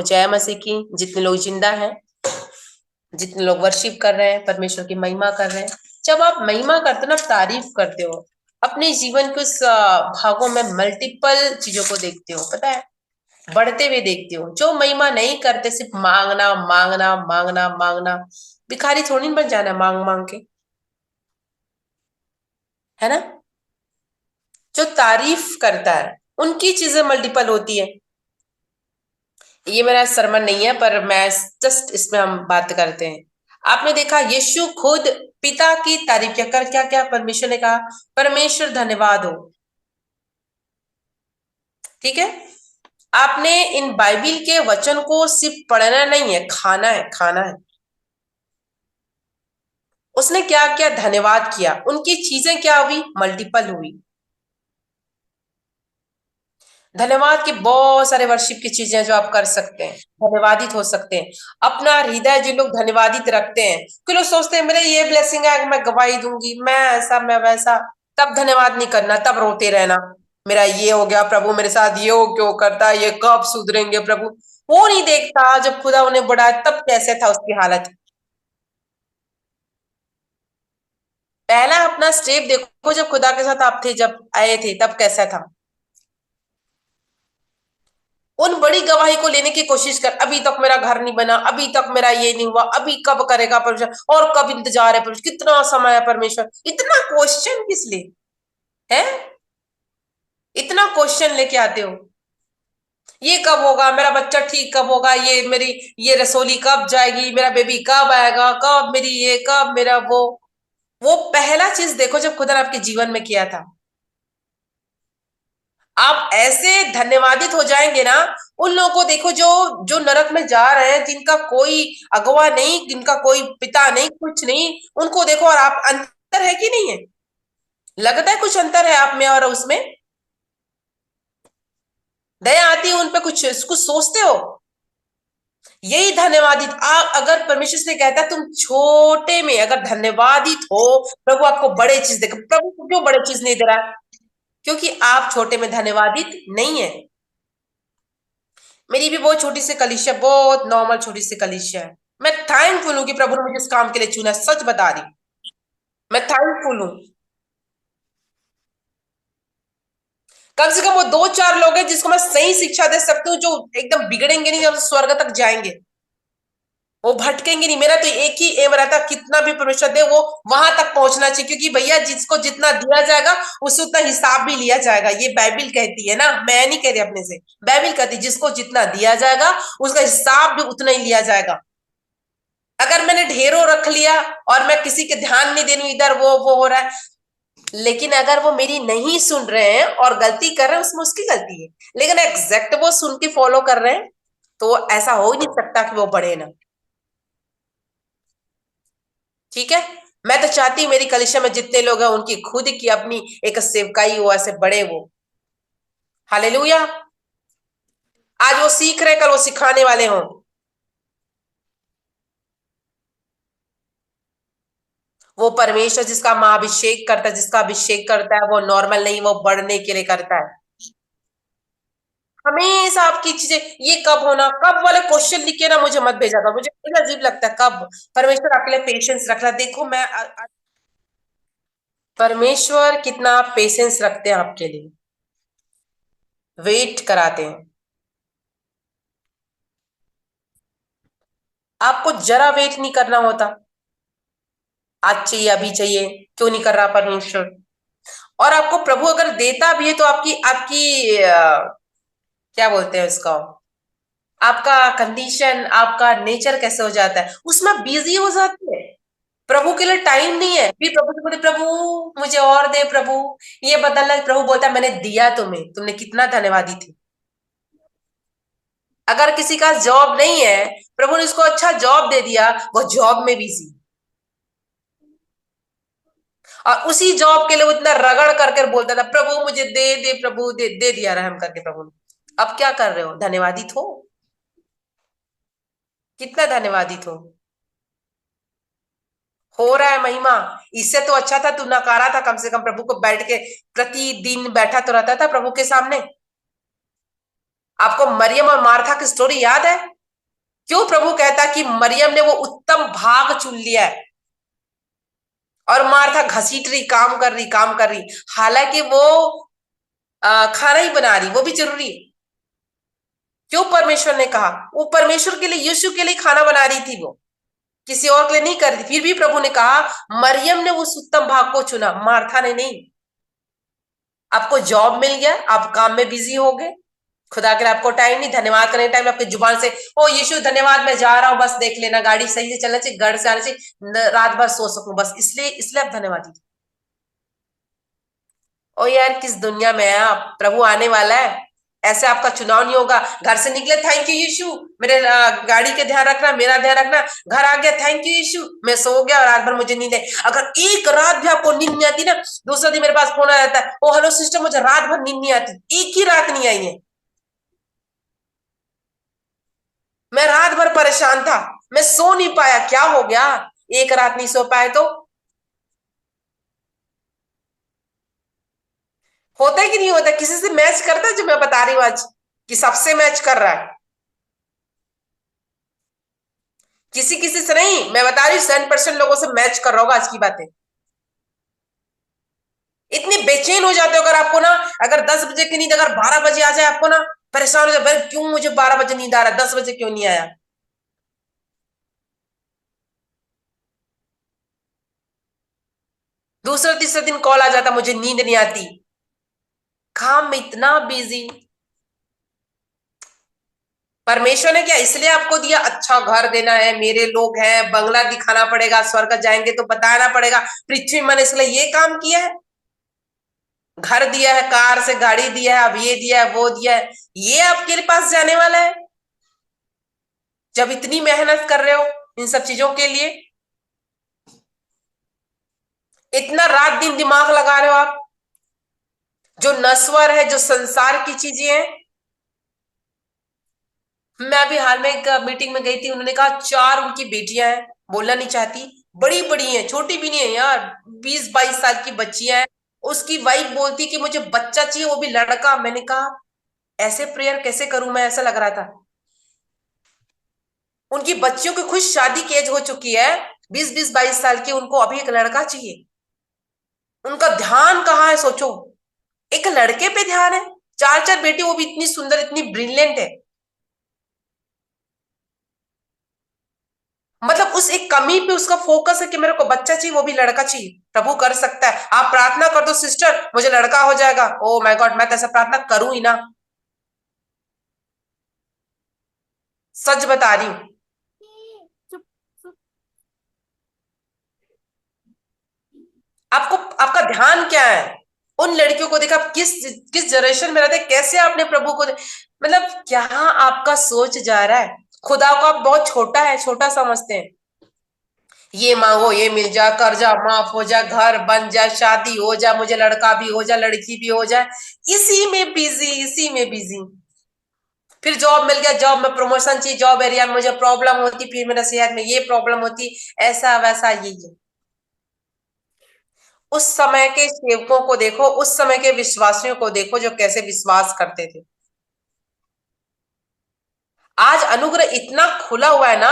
जय मसीह की। जितने लोग जिंदा हैं, जितने लोग वर्शिप कर रहे हैं, परमेश्वर की महिमा कर रहे हैं, जब आप महिमा करते हो ना, तारीफ करते हो, अपने जीवन के उस भागों में मल्टीपल चीजों को देखते हो, पता है, बढ़ते हुए देखते हो। जो महिमा नहीं करते, सिर्फ मांगना मांगना मांगना मांगना, भिखारी थोड़ी बन जाना मांग मांग के, है ना। जो तारीफ करता है उनकी चीजें मल्टीपल होती है। ये मेरा सरमन नहीं है, पर मैं जस्ट इसमें हम बात करते हैं। आपने देखा यीशु खुद पिता की तारीफ क्या कर, क्या क्या परमेश्वर ने कहा, परमेश्वर धन्यवाद हो। ठीक है। आपने इन बाइबिल के वचन को सिर्फ पढ़ना नहीं है, खाना है, खाना है। उसने क्या क्या धन्यवाद किया, उनकी चीजें क्या हुई, मल्टीपल हुई। धन्यवाद की बहुत सारे वर्शिप की चीजें जो आप कर सकते हैं, धन्यवादित हो सकते हैं। अपना हृदय जो लोग धन्यवादित रखते हैं, कि लोग सोचते हैं मेरे ये ब्लेसिंग है, मैं गवाही दूंगी, मैं ऐसा मैं वैसा, तब धन्यवाद नहीं करना, तब रोते रहना, मेरा ये हो गया प्रभु, मेरे साथ ये हो क्यों करता है, ये कब सुधरेंगे प्रभु। वो नहीं देखता जब खुदा उन्हें बढ़ाया तब कैसे था उसकी हालत। पहला अपना स्टेप देखो, जब खुदा के साथ आप थे, जब आए थे तब कैसा था। उन बड़ी गवाही को लेने की कोशिश कर, अभी तक मेरा घर नहीं बना, अभी तक मेरा ये नहीं हुआ, अभी कब करेगा परमेश्वर, और कब इंतजार है परमेश्वर, कितना समय है परमेश्वर, इतना क्वेश्चन किस लिए है, इतना क्वेश्चन लेके आते हो। ये कब होगा, मेरा बच्चा ठीक कब होगा, ये मेरी ये रसोली कब जाएगी, मेरा बेबी कब आएगा, कब मेरी ये, कब मेरा वो पहला चीज देखो जब खुदा ने आपके जीवन में किया था। आप ऐसे धन्यवादित हो जाएंगे ना, उन लोगों को देखो जो जो नरक में जा रहे हैं, जिनका कोई अगवा नहीं, जिनका कोई पिता नहीं, कुछ नहीं, उनको देखो। और आप, अंतर है कि नहीं है, लगता है कुछ अंतर है आप में और उसमें, दया आती है उन पे, कुछ कुछ सोचते हो। यही धन्यवादित अगर परमेश्वर से कहता है तुम छोटे में अगर धन्यवादित हो, प्रभु आपको बड़े चीज देगा। प्रभु को क्यों बड़े चीज नहीं दे रहा, क्योंकि आप छोटे में धन्यवादित नहीं है। मेरी भी बहुत छोटी सी कलीसिया, बहुत नॉर्मल छोटी सी कलीसिया है। मैं थैंकफुल हूँ कि प्रभु ने मुझे इस काम के लिए चुना, सच बता रही, मैं थैंकफुल हूँ। कम से कम वो दो चार लोग हैं जिसको मैं सही शिक्षा दे सकती हूँ, जो एकदम बिगड़ेंगे नहीं, जब स्वर्ग तक जाएंगे, वो भटकेंगे नहीं। मेरा तो एक ही एम रहता, कितना भी परमेश्वर दे वो वहां तक पहुंचना चाहिए, क्योंकि भैया जिसको जितना दिया जाएगा उससे उतना हिसाब भी लिया जाएगा। ये बाइबिल कहती है ना, मैं नहीं कह रही अपने से, बाइबिल कहती है जिसको जितना दिया जाएगा उसका हिसाब भी उतना ही लिया जाएगा। अगर मैंने ढेरों रख लिया और मैं किसी के ध्यान नहीं दे रही, इधर वो हो रहा है, लेकिन अगर वो मेरी नहीं सुन रहे हैं और गलती कर रहे हैं, उसमें उसकी गलती है, लेकिन एग्जैक्ट वो सुन के फॉलो कर रहे हैं, तो ऐसा हो ही नहीं सकता कि वो बढ़े ना। ठीक है। मैं तो चाहती हूँ मेरी कलीसिया में जितने लोग हैं उनकी खुद की अपनी एक सेवकाई हो, ऐसे बड़े वो। हालेलुया। आज वो सीख रहे, कल वो सिखाने वाले हों। वो परमेश्वर जिसका माँ अभिषेक करता है, जिसका अभिषेक करता है, वो नॉर्मल नहीं, वो बढ़ने के लिए करता है। हमेशा आपकी चीजें, ये कब होना, कब वाले क्वेश्चन लिख के ना मुझे मत भेजा करो, मुझे बड़ा अजीब लगता है। कब, परमेश्वर आपके लिए पेशेंस रख रहा है। देखो मैं परमेश्वर कितना पेशेंस रखते हैं आपके लिए, वेट कराते हैं। आपको जरा वेट नहीं करना होता, आज चाहिए, अभी चाहिए, क्यों नहीं कर रहा परमेश्वर। और आपको प्रभु अगर देता भी है तो आपकी आपकी क्या बोलते हैं उसको, आपका कंडीशन, आपका नेचर कैसे हो जाता है, उसमें बिजी हो जाते हैं। प्रभु के लिए टाइम नहीं है, फिर प्रभु से बोले प्रभु मुझे और दे, प्रभु ये बदलना। प्रभु बोलता है मैंने दिया तुम्हें, तुमने कितना धन्यवादी थी। अगर किसी का जॉब नहीं है, प्रभु ने उसको अच्छा जॉब दे दिया, वो जॉब में बिजी, और उसी जॉब के लिए वो इतना रगड़ करके बोलता था प्रभु मुझे दे दे, प्रभु दे दिया रहम करके प्रभु ने। अब क्या कर रहे हो, धन्यवादित कितना धन्यवादित हो रहा है महिमा। इससे तो अच्छा था तू नकारा था, कम से कम प्रभु को बैठ के प्रतिदिन बैठा तो रहता था प्रभु के सामने। आपको मरियम और मार्था की स्टोरी याद है? क्यों प्रभु कहता कि मरियम ने वो उत्तम भाग चुन लिया है और मार्था घसीट रही, काम कर रही, काम कर रही, हालांकि वो खाना ही बना रही, वो भी जरूरी है। क्यों परमेश्वर ने कहा? वो परमेश्वर के लिए, यीशु के लिए खाना बना रही थी, वो किसी और के लिए नहीं कर रही। फिर भी प्रभु ने कहा मरियम ने उस उत्तम भाग को चुना, मार्था ने नहीं। आपको जॉब मिल गया, आप काम में बिजी हो गए, खुदा के लिए आपको टाइम नहीं, धन्यवाद करने टाइम आपकी जुबान से ओ यीशु धन्यवाद मैं जा रहा हूं, बस देख लेना गाड़ी सही से चलना चाहिए, घर से आने चाहिए, रात भर सो सकूं, बस इसलिए इसलिए आप धन्यवाद दीजिए। ओ यार, किस दुनिया में है आप? प्रभु आने वाला है, ऐसे आपका चुनाव नहीं होगा। घर से निकले, थैंक यू यीशु, मेरे गाड़ी के ध्यान रखना, मेरा ध्यान रखना। घर आ गया, थैंक यू यीशु, मैं सो गया और रात भर मुझे नींद है। अगर एक रात भी आपको नींद नहीं आती ना, दूसरा दिन मेरे पास फोन आ जाता है, ओ हेलो सिस्टर, मुझे रात भर नींद नहीं आती। एक ही रात नहीं आई है, मैं रात भर परेशान था, मैं सो नहीं पाया, क्या हो गया? एक रात नहीं सो पाए तो होता है कि नहीं होता? किसी से मैच करता है जो मैं बता रही हूँ आज, कि सबसे मैच कर रहा है? किसी किसी से नहीं, मैं बता रही हूँ 100% लोगों से मैच कर रहा होगा आज की बातें। इतने बेचैन हो जाते हो अगर आपको ना, अगर 10 बजे की नींद अगर 12 बजे आ जाए आपको ना, परेशान हो जाए, भाई क्यों मुझे 12 बजे नींद आ रहा है, 10 बजे क्यों नहीं आया? दूसरा तीसरा दिन कॉल आ जाता, मुझे नींद नहीं आती, काम में इतना बिजी। परमेश्वर ने क्या इसलिए आपको दिया? अच्छा घर देना है, मेरे लोग हैं, बंगला दिखाना पड़ेगा, स्वर्ग जाएंगे तो बताना पड़ेगा, पृथ्वी मैंने इसलिए ये काम किया है, घर दिया है, कार से गाड़ी दिया है, अब ये दिया है, वो दिया है, ये आपके पास जाने वाला है? जब इतनी मेहनत कर रहे हो इन सब चीजों के लिए, इतना रात दिन दिमाग लगा रहे हो आप, जो नश्वर है, जो संसार की चीजें हैं। मैं अभी हाल में एक मीटिंग में गई थी, उन्होंने कहा 4 उनकी बेटियां हैं, बोलना नहीं चाहती, बड़ी बड़ी हैं, छोटी भी नहीं है यार, 20-22 साल की बच्चियां हैं। उसकी वाइफ बोलती कि मुझे बच्चा चाहिए, वो भी लड़का। मैंने कहा ऐसे प्रेयर कैसे करूं मैं, ऐसा लग रहा था। उनकी बच्चियों की खुद शादी की एज हो चुकी है, 20-22 साल की, उनको अभी एक लड़का चाहिए। उनका ध्यान कहाँ है सोचो, एक लड़के पे ध्यान है। 4-4 बेटी, वो भी इतनी सुंदर, इतनी ब्रिलियंट है। मतलब उस एक कमी पे उसका फोकस है कि मेरे को बच्चा चाहिए, वो भी लड़का चाहिए। प्रभु कर सकता है, आप प्रार्थना कर दो सिस्टर, मुझे लड़का हो जाएगा। ओ माय गॉड, मैं तो ऐसा प्रार्थना करूं ही ना, सच बता रही हूँ। आपको, आपका ध्यान क्या है? उन लड़कियों को देखा, आप किस किस जनरेशन में रहते हैं, कैसे आपने प्रभु को मतलब क्या आपका सोच जा रहा है? खुदा को आप बहुत छोटा है, छोटा समझते हैं। ये मांगो ये मिल जा, कर्जा माफ हो जा, घर बन जाए, शादी हो जा, मुझे लड़का भी हो जाए, लड़की भी हो जाए, इसी में बिजी, इसी में बिजी। फिर जॉब मिल गया, जॉब में प्रमोशन चाहिए, जॉब एरिया में मुझे प्रॉब्लम होती, फिर मेरा सेहत में ये प्रॉब्लम होती, ऐसा वैसा ये। उस समय के सेवकों को देखो, उस समय के विश्वासियों को देखो, जो कैसे विश्वास करते थे। आज अनुग्रह इतना खुला हुआ है ना,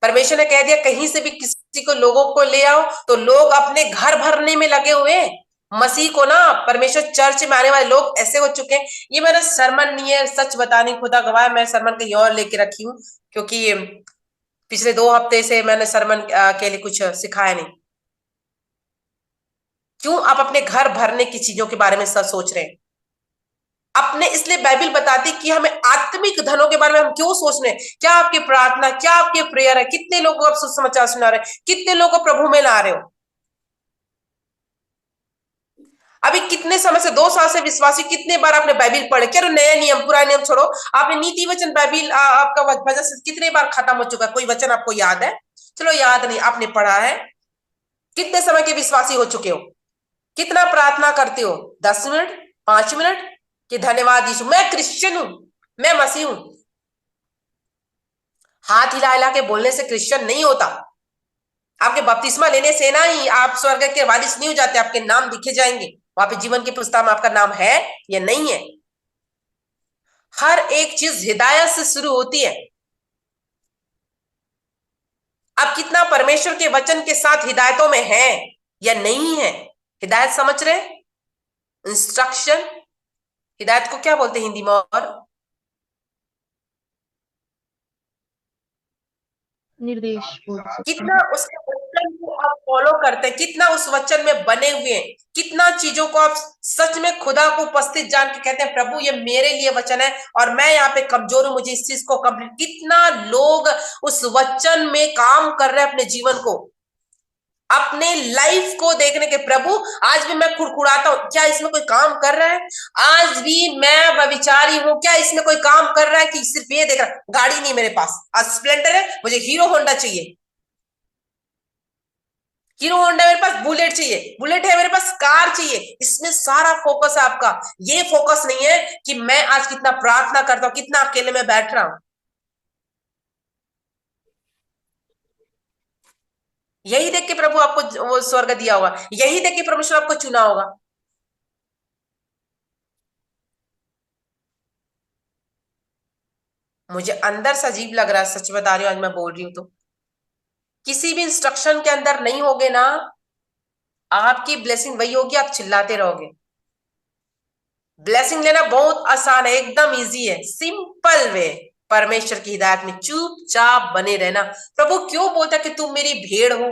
परमेश्वर ने कह दिया कहीं से भी किसी को, लोगों को ले आओ, तो लोग अपने घर भरने में लगे हुए हैं मसीह को ना। परमेश्वर चर्च में आने वाले लोग ऐसे हो चुके हैं। ये मेरा सरमन नहीं है, सच बताने खुदा गवाह है, मैं सरमन कहीं और लेके रखी हूँ, क्योंकि पिछले 2 हफ्ते से मैंने सरमन के लिए कुछ सिखाया नहीं। क्यों आप अपने घर भरने की चीजों के बारे में सब सोच रहे हैं? अपने, इसलिए बाइबल बताती कि हमें आत्मिक धनों के बारे में हम क्यों सोच रहे हैं। क्या आपकी प्रार्थना, क्या आपके प्रेयर है? कितने लोगों को आप सुसमाचार सुना रहे हैं? कितने लोगों को प्रभु में ला रहे हो? अभी कितने समय से, 2 साल से विश्वासी कितने बार आपने बाइबल पढ़े? क्या नया नियम, पुराना नियम छोड़ो, आपने नीति वचन बाइबल आपका वचन से कितने बार खत्म हो चुका है? कोई वचन आपको याद है? चलो याद नहीं, आपने पढ़ा है। कितने समय के विश्वासी हो चुके हो? कितना प्रार्थना करते हो? 10 मिनट, 5 मिनट, कि धन्यवाद यीशु मैं क्रिश्चियन हूं, मैं मसीह हूं। हाथ हिला हिला के बोलने से क्रिश्चियन नहीं होता। आपके बपतिस्मा लेने से ना ही आप स्वर्ग के वारिस नहीं हो जाते, आपके नाम लिखे जाएंगे वहां पे, जीवन की पुस्तक में आपका नाम है या नहीं है। हर एक चीज हिदायत से शुरू होती है। आप कितना परमेश्वर के वचन के साथ हिदायतों में है या नहीं है? हिदायत समझ रहे? इंस्ट्रक्शन। हिदायत को क्या बोलते हैं हिंदी में? और निर्देश बोल सकते कितना हैं। उसके वचन को आप फॉलो करते हैं, कितना उस वचन में बने हुए हैं, कितना चीजों को आप सच में खुदा को उपस्थित जान के कहते हैं प्रभु ये मेरे लिए वचन है और मैं यहाँ पे कमजोर हूं, मुझे इस चीज को कंप्लीट। कितना लोग उस वचन में काम कर रहे हैं अपने जीवन को, अपने लाइफ को देखने के, प्रभु आज भी मैं कुड़कुड़ाता हूं, क्या इसमें कोई काम कर रहा है? आज भी मैं व्यभिचारी हूं, क्या इसमें कोई काम कर रहा है? कि सिर्फ ये देख रहा, गाड़ी नहीं मेरे पास, आज स्प्लेंडर है, मुझे हीरो होंडा चाहिए। हीरो होंडा मेरे पास, बुलेट चाहिए, बुलेट है मेरे पास, कार चाहिए। इसमें सारा फोकस है आपका। ये फोकस नहीं है कि मैं आज कितना प्रार्थना करता हूं, कितना अकेले में बैठ रहा हूं। यही देख के प्रभु आपको वो स्वर्ग दिया होगा, यही देख के परमेश्वर आपको चुना होगा। मुझे अंदर से अजीब लग रहा है, सच बता रही हूं, आज मैं बोल रही हूं तो किसी भी इंस्ट्रक्शन के अंदर नहीं होगे ना, आपकी ब्लेसिंग वही होगी, आप चिल्लाते रहोगे। ब्लेसिंग लेना बहुत आसान है, एकदम इजी है, सिंपल वे। परमेश्वर की हिदायत में चुपचाप बने रहना। प्रभु क्यों बोलता कि तुम मेरी भेड़ हो?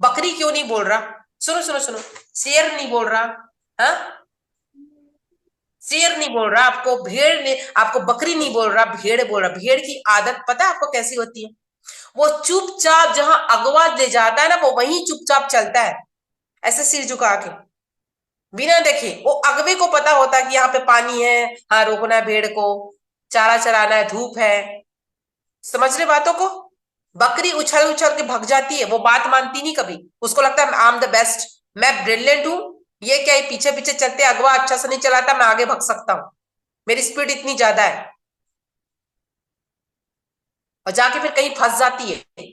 बकरी क्यों नहीं बोल रहा? सुनो सुनो सुनो, शेर नहीं बोल रहा, हाँ? शेर नहीं बोल रहा आपको, भेड़ ने आपको, बकरी नहीं बोल रहा, भेड़ बोल रहा। भेड़ की आदत पता है आपको कैसी होती है? वो चुपचाप जहां अगवा ले जाता है ना, वो वहीं चुपचाप चलता है, ऐसे सिर झुका के, बिना देखे। वो अगवे को पता होता है कि यहाँ पे पानी है, हाँ रोकना है भेड़ को, चारा चराना है, धूप है। समझ रहे बातों को? बकरी उछल उछल के भग जाती है, वो बात मानती नहीं कभी। उसको लगता है आई एम द बेस्ट, मैं ब्रिलियंट हूं। ये क्या है, पीछे पीछे चलते, अगवा अच्छा से नहीं चलाता, मैं आगे भग सकता हूँ, मेरी स्पीड इतनी ज्यादा है। और जाके फिर कहीं फंस जाती है।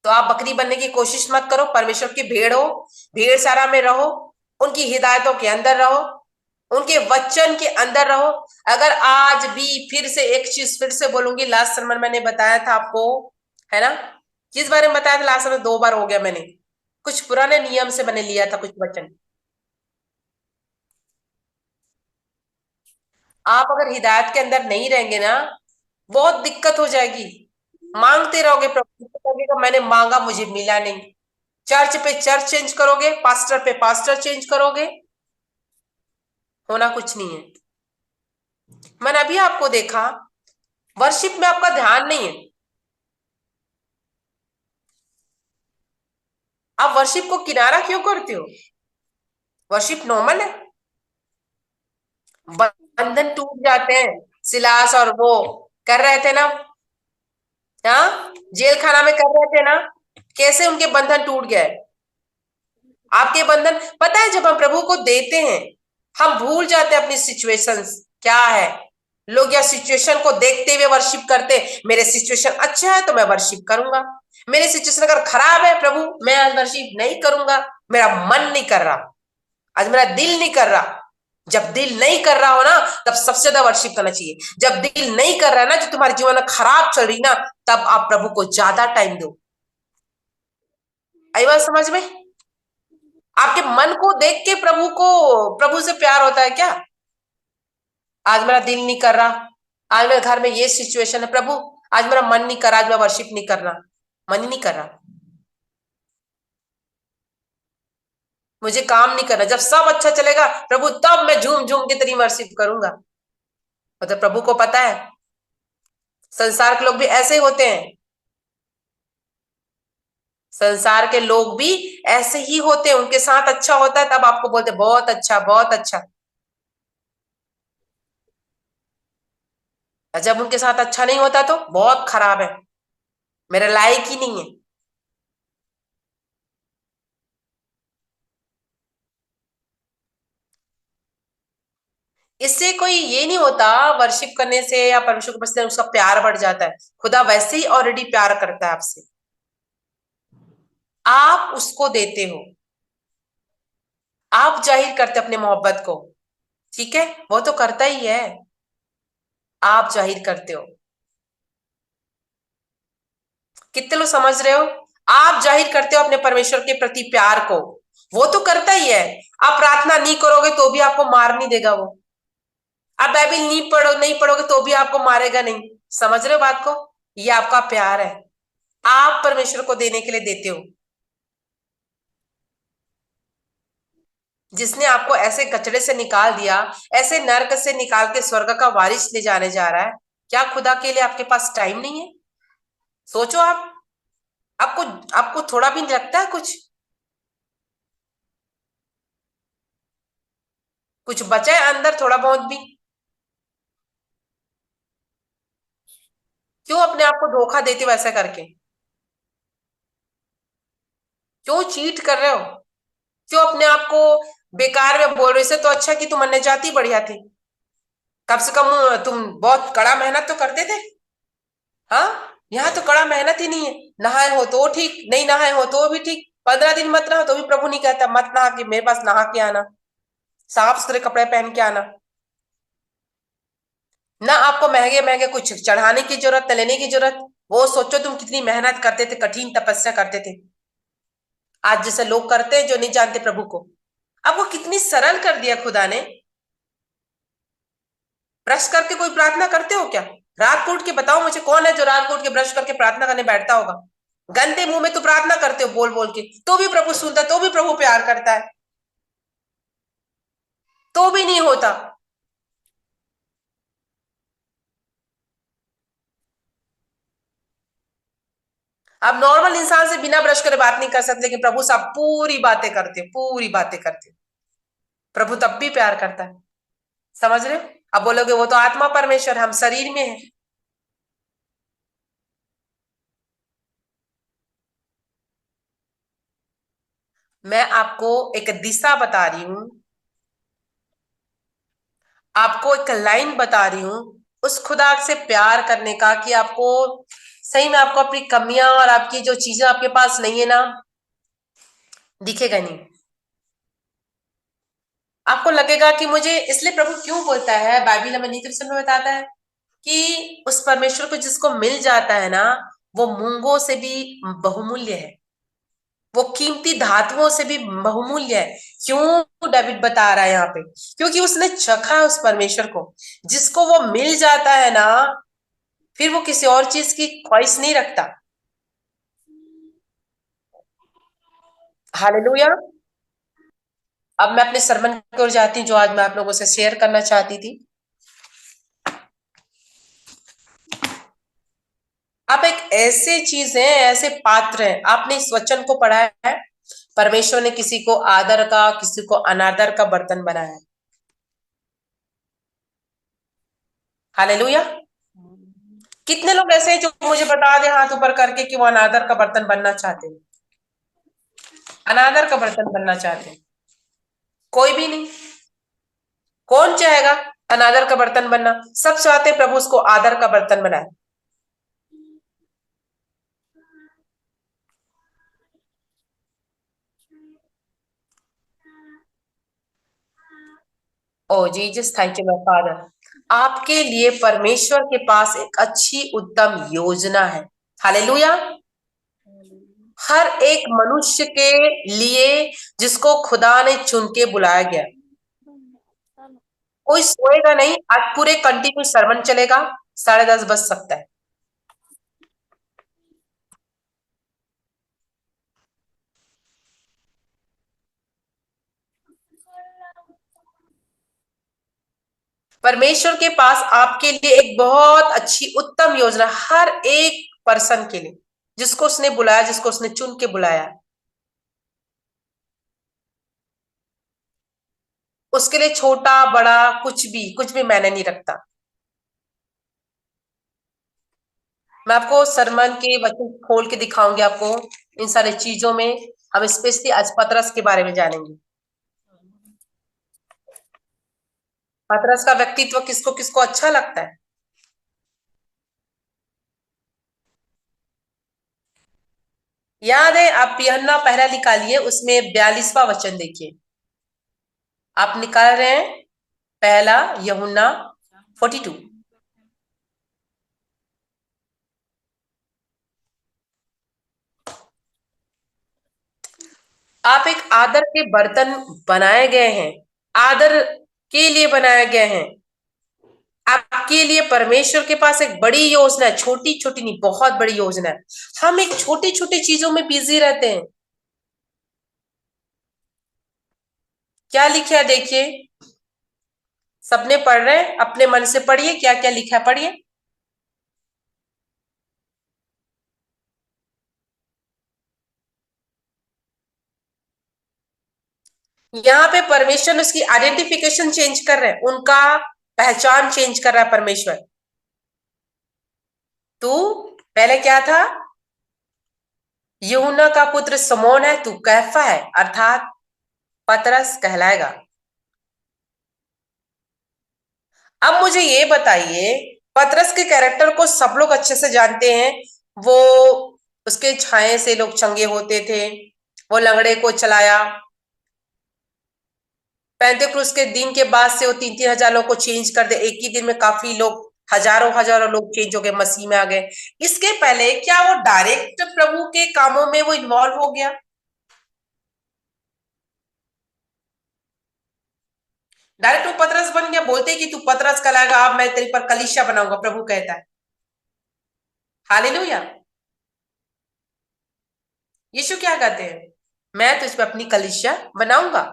तो आप बकरी बनने की कोशिश मत करो, परमेश्वर की भेड़ हो, भेड़ सारा में रहो, उनकी हिदायतों के अंदर रहो, उनके वचन के अंदर रहो। अगर आज भी, फिर से एक चीज फिर से बोलूंगी, लास्ट सर्मन मैंने बताया था आपको, है ना? किस बारे में बताया था लास्ट सर्मन? 2 बार हो गया मैंने। कुछ पुराने नियम से मैंने लिया था कुछ वचन। आप अगर हिदायत के अंदर नहीं रहेंगे ना, बहुत दिक्कत हो जाएगी। मांगते रहोगे, प्रभु को लगेगा मैंने मांगा मुझे मिला नहीं। चर्च पे चर्च चेंज करोगे, पास्टर पे पास्टर चेंज करोगे, होना कुछ नहीं है। मैंने अभी आपको देखा, वर्शिप में आपका ध्यान नहीं है। आप वर्शिप को किनारा क्यों करते हो? वर्शिप नॉर्मल है। बंधन टूट जाते हैं, सिलास और वो कर रहे थे ना, हाँ, जेल खाना में कर रहे थे ना, कैसे उनके बंधन टूट गए? आपके बंधन, पता है जब हम प्रभु को देते हैं, हम भूल जाते हैं अपनी सिचुएशंस क्या है। लोग या सिचुएशन को देखते हुए वर्शिप करते, मेरे सिचुएशन अच्छा है तो मैं वर्शिप करूंगा, मेरे सिचुएशन अगर खराब है प्रभु मैं आज वर्शिप नहीं करूंगा, मेरा मन नहीं कर रहा, आज मेरा दिल नहीं कर रहा। जब दिल नहीं कर रहा हो ना, तब सबसे ज्यादा वर्शिप करना चाहिए। जब दिल नहीं कर रहा है ना, जो तुम्हारे जीवन में खराब चल रही ना, तब आप प्रभु को ज्यादा टाइम दो। आई बात समझ में? आपके मन को देख के प्रभु से प्यार होता है क्या? आज मेरा दिल नहीं कर रहा, आज मेरे घर में ये सिचुएशन है प्रभु, आज मेरा मन नहीं कर रहा, आज मैं वर्शिप नहीं कर रहा, मन ही नहीं कर रहा, मुझे काम नहीं करना। जब सब अच्छा चलेगा प्रभु, तब मैं झूम झूम के तेरी वर्शिप करूंगा। मतलब प्रभु को पता है संसार के लोग भी ऐसे ही होते हैं, संसार के लोग भी ऐसे ही होते हैं, उनके साथ अच्छा होता है तब आपको बोलते बहुत अच्छा बहुत अच्छा, और जब उनके साथ अच्छा नहीं होता तो बहुत खराब है, मेरे लायक ही नहीं है। इससे कोई ये नहीं होता वर्शिप करने से या परमेश्वर को प्रसन्न करने से उसका प्यार बढ़ जाता है। खुदा वैसे ही ऑलरेडी प्यार करता है आपसे, आप उसको देते हो, आप जाहिर करते अपने मोहब्बत को। ठीक है, वो तो करता ही है, आप जाहिर करते हो। कितने लोग समझ रहे हो? आप जाहिर करते हो अपने परमेश्वर के प्रति प्यार को, वो तो करता ही है। आप प्रार्थना नहीं करोगे तो भी आपको मार नहीं देगा वो। आप बाइबल नहीं पढ़ोगे तो भी आपको मारेगा नहीं। समझ रहे हो बात को? ये आपका प्यार है, आप परमेश्वर को देने के लिए देते हो। जिसने आपको ऐसे कचड़े से निकाल दिया, ऐसे नरक से निकाल के स्वर्ग का वारिस ले जाने जा रहा है, क्या खुदा के लिए आपके पास टाइम नहीं है? सोचो आप। आपको आपको थोड़ा भी नहीं लगता है कुछ बचा है अंदर थोड़ा बहुत भी? क्यों अपने आप को धोखा देते हो ऐसा करके? क्यों चीट कर रहे हो? क्यों अपने आप को बेकार में बोल रहे हो? इससे तो अच्छा कि तुम अन्य जाति बढ़िया थी, कम से कम तुम बहुत कड़ा मेहनत तो करते थे। हाँ, यहाँ तो कड़ा मेहनत ही नहीं है। नहाए हो तो ठीक, नहीं नहाए हो तो भी ठीक, 15 दिन मत नहा तो भी प्रभु नहीं कहता मत नहा के मेरे पास नहा के आना, साफ सुथरे कपड़े पहन के आना। ना आपको महंगे महंगे कुछ चढ़ाने की जरूरत, न लेने की जरूरत। वो सोचो तुम कितनी मेहनत करते थे, कठिन तपस्या करते थे, आज जैसे लोग करते हैं जो नहीं जानते प्रभु को। आपको कितनी सरल कर दिया खुदा ने। ब्रश करके कोई प्रार्थना करते हो क्या? रात को उठ के बताओ मुझे, कौन है जो रात को उठ के ब्रश करके प्रार्थना करने बैठता होगा? गंदे मुंह में तो प्रार्थना करते हो बोल बोल के, तो भी प्रभु सुनता है, तो भी प्रभु प्यार करता है, तो भी नहीं होता। आप नॉर्मल इंसान से बिना ब्रश करे बात नहीं कर सकते, लेकिन प्रभु से आप पूरी बातें करते हो, पूरी बातें करते हो। प्रभु तब भी प्यार करता है। समझ रहे हो? अब बोलोगे वो तो आत्मा परमेश्वर, हम शरीर में है। मैं आपको एक दिशा बता रही हूं, आपको एक लाइन बता रही हूं, उस खुदा से प्यार करने का, कि आपको सही में आपको अपनी कमियां और आपकी जो चीजें आपके पास नहीं है ना, दिखेगा नहीं। आपको लगेगा कि मुझे, इसलिए प्रभु क्यों बोलता है, बाइबल हमें नीति में बताता है कि उस परमेश्वर को जिसको मिल जाता है ना, वो मूंगों से भी बहुमूल्य है, वो कीमती धातुओं से भी बहुमूल्य है। क्यों डेविड बता रहा है यहाँ पे? क्योंकि उसने चखा है उस परमेश्वर को। जिसको वो मिल जाता है ना, फिर वो किसी और चीज की ख्वाहिश नहीं रखता। हालेलुया। अब मैं अपने सरमन की ओर जाती हूँ, जो आज मैं आप लोगों से शेयर करना चाहती थी। आप एक ऐसे चीज है, ऐसे पात्र है, आपने इस वचन को पढ़ा है, परमेश्वर ने किसी को आदर का, किसी को अनादर का बर्तन बनाया है। हालेलुया। कितने लोग ऐसे हैं जो मुझे बता दे हाथ ऊपर करके कि वो अनादर का बर्तन बनना चाहते हैं? अनादर का बर्तन बनना चाहते हैं? कोई भी नहीं। कौन चाहेगा अनादर का बर्तन बनना? सब चाहते हैं प्रभु उसको आदर का बर्तन बनाए। Oh Jesus, thank you my father. आपके लिए परमेश्वर के पास एक अच्छी उत्तम योजना है। हालेलुया। हर एक मनुष्य के लिए जिसको खुदा ने चुन के बुलाया गया। कोई सोएगा नहीं, आज पूरे कंटिन्यू सरमन चलेगा, 10:30 बज सकता है। परमेश्वर के पास आपके लिए एक बहुत अच्छी उत्तम योजना, हर एक पर्सन के लिए जिसको उसने बुलाया, जिसको उसने चुन के बुलाया, उसके लिए छोटा बड़ा कुछ भी मैंने नहीं रखता। मैं आपको सरमन के वचन खोल के दिखाऊंगी आपको। इन सारी चीजों में हम स्पेशली आज पतरस के बारे में जानेंगे। पतरस का व्यक्तित्व किसको किसको अच्छा लगता है? याद है? आप यूहन्ना पहला निकालिए, उसमें 42वां वचन देखिए। आप निकाल रहे हैं? पहला यूहन्ना 42। आप एक आदर के बर्तन बनाए गए हैं, आदर के लिए बनाए गए हैं। आपके लिए परमेश्वर के पास एक बड़ी योजना है, छोटी छोटी नहीं, बहुत बड़ी योजना है। हम एक छोटी छोटी चीजों में बिजी रहते हैं। क्या लिखा है देखिए, सबने पढ़ रहे हैं, अपने मन से पढ़िए, क्या क्या लिखा है पढ़िए। यहाँ पे परमेश्वर उसकी आइडेंटिफिकेशन चेंज कर रहे हैं, उनका पहचान चेंज कर रहा है परमेश्वर। तू पहले क्या था? यूहन्ना का पुत्र शमौन है, तू कैफा है अर्थात पतरस कहलाएगा। अब मुझे ये बताइए, पतरस के कैरेक्टर को सब लोग अच्छे से जानते हैं। वो उसके छाए से लोग चंगे होते थे, वो लंगड़े को चलाया। पेंटेकोस्त के दिन के बाद से वो 3-3 हजार लोग को चेंज कर दे, एक ही दिन में काफी लोग, हजारों हजारों लोग चेंज हो गए, मसीह में आ गए। इसके पहले क्या वो डायरेक्ट प्रभु के कामों में वो इन्वॉल्व हो गया? डायरेक्ट वो पतरस बन गया? बोलते कि तू पतरस कहलाएगा, अब मैं तेरे पर कलीसिया बनाऊंगा, प्रभु कहता है। हालेलुया। यीशु क्या कहते हैं? मैं तुझ पर अपनी कलीसिया बनाऊंगा।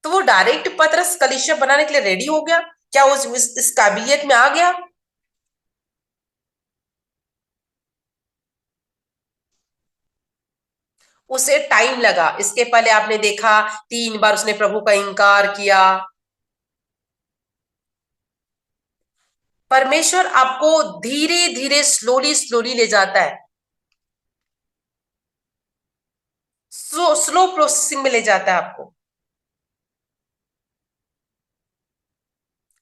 तो वो डायरेक्ट पतरस कलीसिया बनाने के लिए रेडी हो गया? क्या इस काबिलियत में आ गया? उसे टाइम लगा। इसके पहले आपने देखा 3 बार उसने प्रभु का इनकार किया। परमेश्वर आपको धीरे धीरे स्लोली स्लोली ले जाता है, स्लो प्रोसेसिंग में ले जाता है आपको।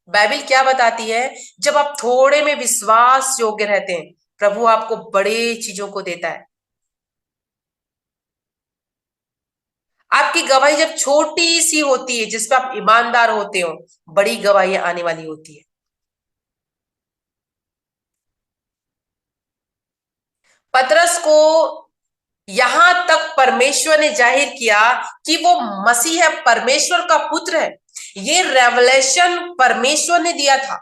बाइबल क्या बताती है? जब आप थोड़े में विश्वास योग्य रहते हैं, प्रभु आपको बड़े चीजों को देता है। आपकी गवाही जब छोटी सी होती है, जिसपे आप ईमानदार होते हो, बड़ी गवाही आने वाली होती है। पतरस को यहां तक परमेश्वर ने जाहिर किया कि वो मसीह है, परमेश्वर का पुत्र है। ये रेवलेशन परमेश्वर ने दिया था,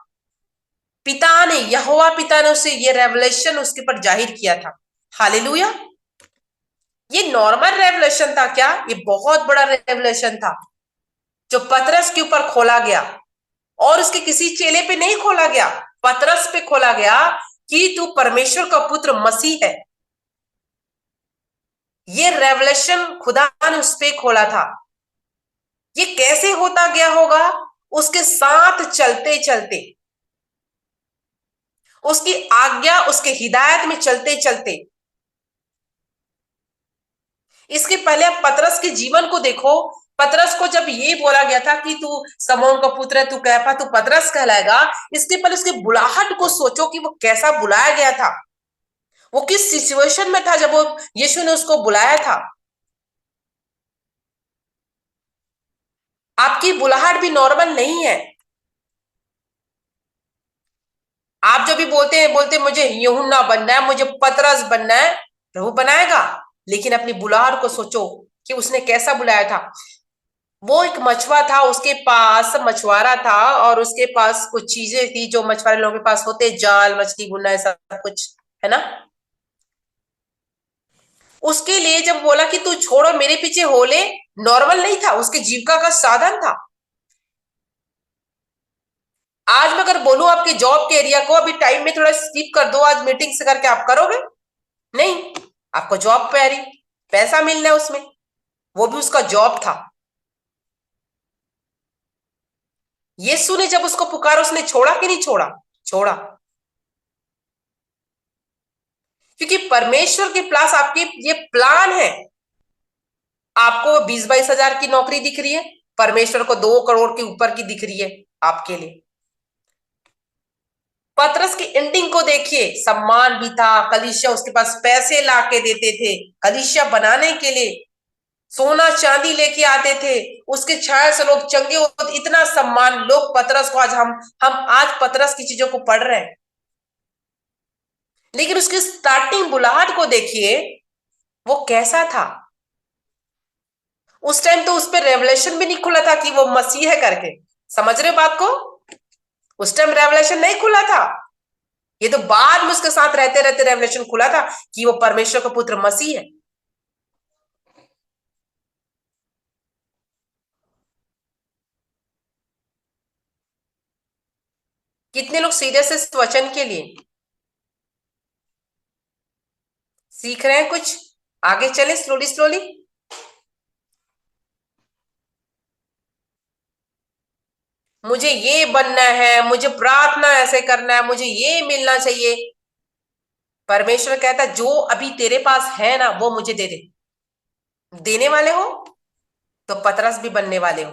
पिता ने, यहोवा पिता ने उसे ये रेवलेशन उसके पर जाहिर किया था। हालेलुया। ये नॉर्मल रेवलेशन था क्या? ये बहुत बड़ा रेवलेशन था जो पतरस के ऊपर खोला गया, और उसके किसी चेले पे नहीं खोला गया, पतरस पे खोला गया कि तू परमेश्वर का पुत्र मसीह है। ये रेवलेशन खुदा ने उस पे खोला था। ये कैसे होता गया होगा? उसके साथ चलते चलते, उसकी आज्ञा, उसके हिदायत में चलते चलते। इसके पहले आप पतरस के जीवन को देखो। पतरस को जब ये बोला गया था कि तू शमौन का पुत्र है, तू कैफा, तू पतरस कहलाएगा, इसके पहले उसके बुलाहट को सोचो कि वो कैसा बुलाया गया था। वो किस सिचुएशन में था जब वो यीशु ने उसको बुलाया था। आपकी बुलाहट भी नॉर्मल नहीं है। आप जो भी बोलते मुझे यूहन्ना बनना है, मुझे पतरस बनना है, प्रभु बनाएगा। लेकिन अपनी बुलाहट को सोचो कि उसने कैसा बुलाया था। वो एक मछुआ था, उसके पास मछुआरा था, और उसके पास कुछ चीजें थी जो मछुआरे लोगों के पास होते, जाल, मछली भुनना, ऐसा कुछ है ना। उसके लिए जब बोला कि तू छोड़ो मेरे पीछे हो ले, नॉर्मल नहीं था, उसके जीविका का साधन था। आज मैं अगर बोलूं आपके जॉब के एरिया को, अभी टाइम में थोड़ा स्किप कर दो, आज मीटिंग से करके, आप करोगे? नहीं। आपको जॉब पे आ रही, पैसा मिलना है उसमें, वो भी उसका जॉब था। यीशु ने जब उसको पुकारा, उसने छोड़ा कि नहीं छोड़ा? छोड़ा। क्योंकि परमेश्वर के पास आपके ये प्लान है। आपको 20-22 हजार की नौकरी दिख रही है, परमेश्वर को 2 करोड़ के ऊपर की दिख रही है आपके लिए। पतरस की एंडिंग को देखिए, सम्मान भी था, कलीसिया उसके पास पैसे ला के देते थे कलीसिया बनाने के लिए, सोना चांदी लेके आते थे, उसके छाया से लोग चंगे होते, इतना सम्मान लोग पतरस को। आज हम आज पतरस की चीजों को पढ़ रहे हैं, लेकिन उसकी स्टार्टिंग बुलाहट को देखिए, वो कैसा था। उस टाइम तो उस पर रेवलेशन भी नहीं खुला था कि वो मसीह है करके। समझ रहे हो बात को? उस टाइम रेवलेशन नहीं खुला था। ये तो बाद में उसके साथ रहते रहते रेवलेशन खुला था कि वो परमेश्वर का पुत्र मसीह है। कितने लोग सीरियस है इस वचन के लिए? सीख रहे हैं कुछ? आगे चले स्लोली स्लोली। मुझे ये बनना है, मुझे प्रार्थना ऐसे करना है, मुझे ये मिलना चाहिए। परमेश्वर कहता है जो अभी तेरे पास है ना वो मुझे दे दे। देने वाले हो तो पतरस भी बनने वाले हो।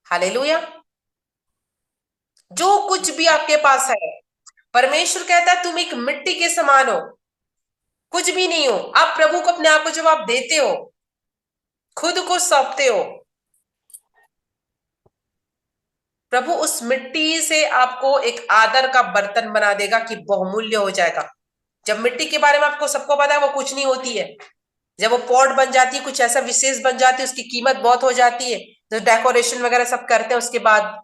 हालेलुया। जो कुछ भी आपके पास है, परमेश्वर कहता है तुम एक मिट्टी के समान हो, कुछ भी नहीं हो। आप प्रभु को अपने आप को जब आप देते हो, खुद को सौंपते हो, प्रभु उस मिट्टी से आपको एक आदर का बर्तन बना देगा कि बहुमूल्य हो जाएगा। जब मिट्टी के बारे में आपको सबको पता है वो कुछ नहीं होती है, जब वो पॉट बन जाती है, कुछ ऐसा विशेष बन जाती है, उसकी कीमत बहुत हो जाती है, तो डेकोरेशन वगैरह सब करते हैं उसके बाद।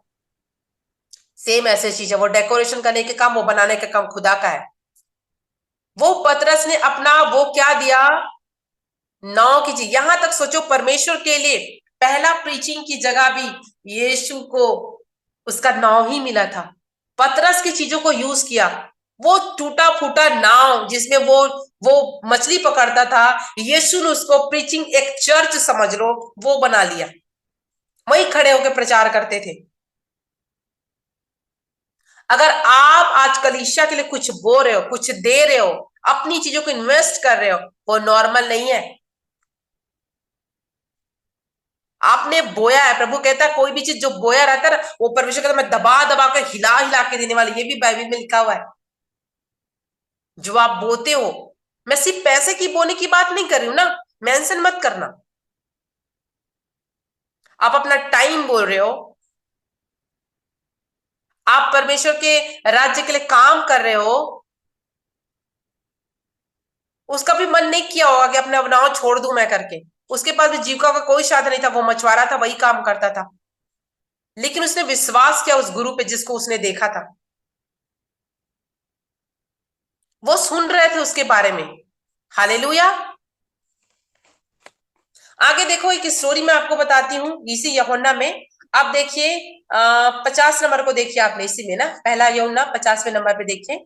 सेम ऐसे चीज है, वो डेकोरेशन करने के काम, वो बनाने का काम खुदा का है। वो पतरस ने अपना वो क्या दिया? नाव कीजिए। यहां तक सोचो, परमेश्वर के लिए पहला प्रीचिंग की जगह भी यीशु को उसका नाव ही मिला था। पतरस की चीजों को यूज किया। वो टूटा फूटा नाव जिसमें वो मछली पकड़ता था, यीशु ने उसको प्रीचिंग, एक चर्च समझ लो, वो बना लिया। वही खड़े होकर प्रचार करते थे। अगर आप आज कलीसिया के लिए कुछ बो रहे हो, कुछ दे रहे हो, अपनी चीजों को इन्वेस्ट कर रहे हो, वो नॉर्मल नहीं है। आपने बोया है। प्रभु कहता है कोई भी चीज जो बोया रहता है ना, वो परमेश्वर कहता है मैं दबा दबा कर हिला हिला के देने वाली। ये भी बाइबल में लिखा हुआ है। जो आप बोते हो, मैं सिर्फ पैसे की बोने की बात नहीं कर रही हूं ना, मेंशन मत करना। आप अपना टाइम बोल रहे हो, आप परमेश्वर के राज्य के लिए काम कर रहे हो। उसका भी मन नहीं किया होगा कि अपने नाव छोड़ दूं मैं करके। उसके पास भी जीविका का कोई साधन नहीं था, वो मछुआरा था, वही काम करता था। लेकिन उसने विश्वास किया उस गुरु पे जिसको उसने देखा था। वो सुन रहे थे उसके बारे में। हालेलुया। आगे देखो, एक स्टोरी मैं आपको बताती हूँ इसी यूहन्ना में। आप देखिए 50 नंबर को देखिए आपने इसी में ना, पहला यूहन्ना 50वें नंबर पे देखिए।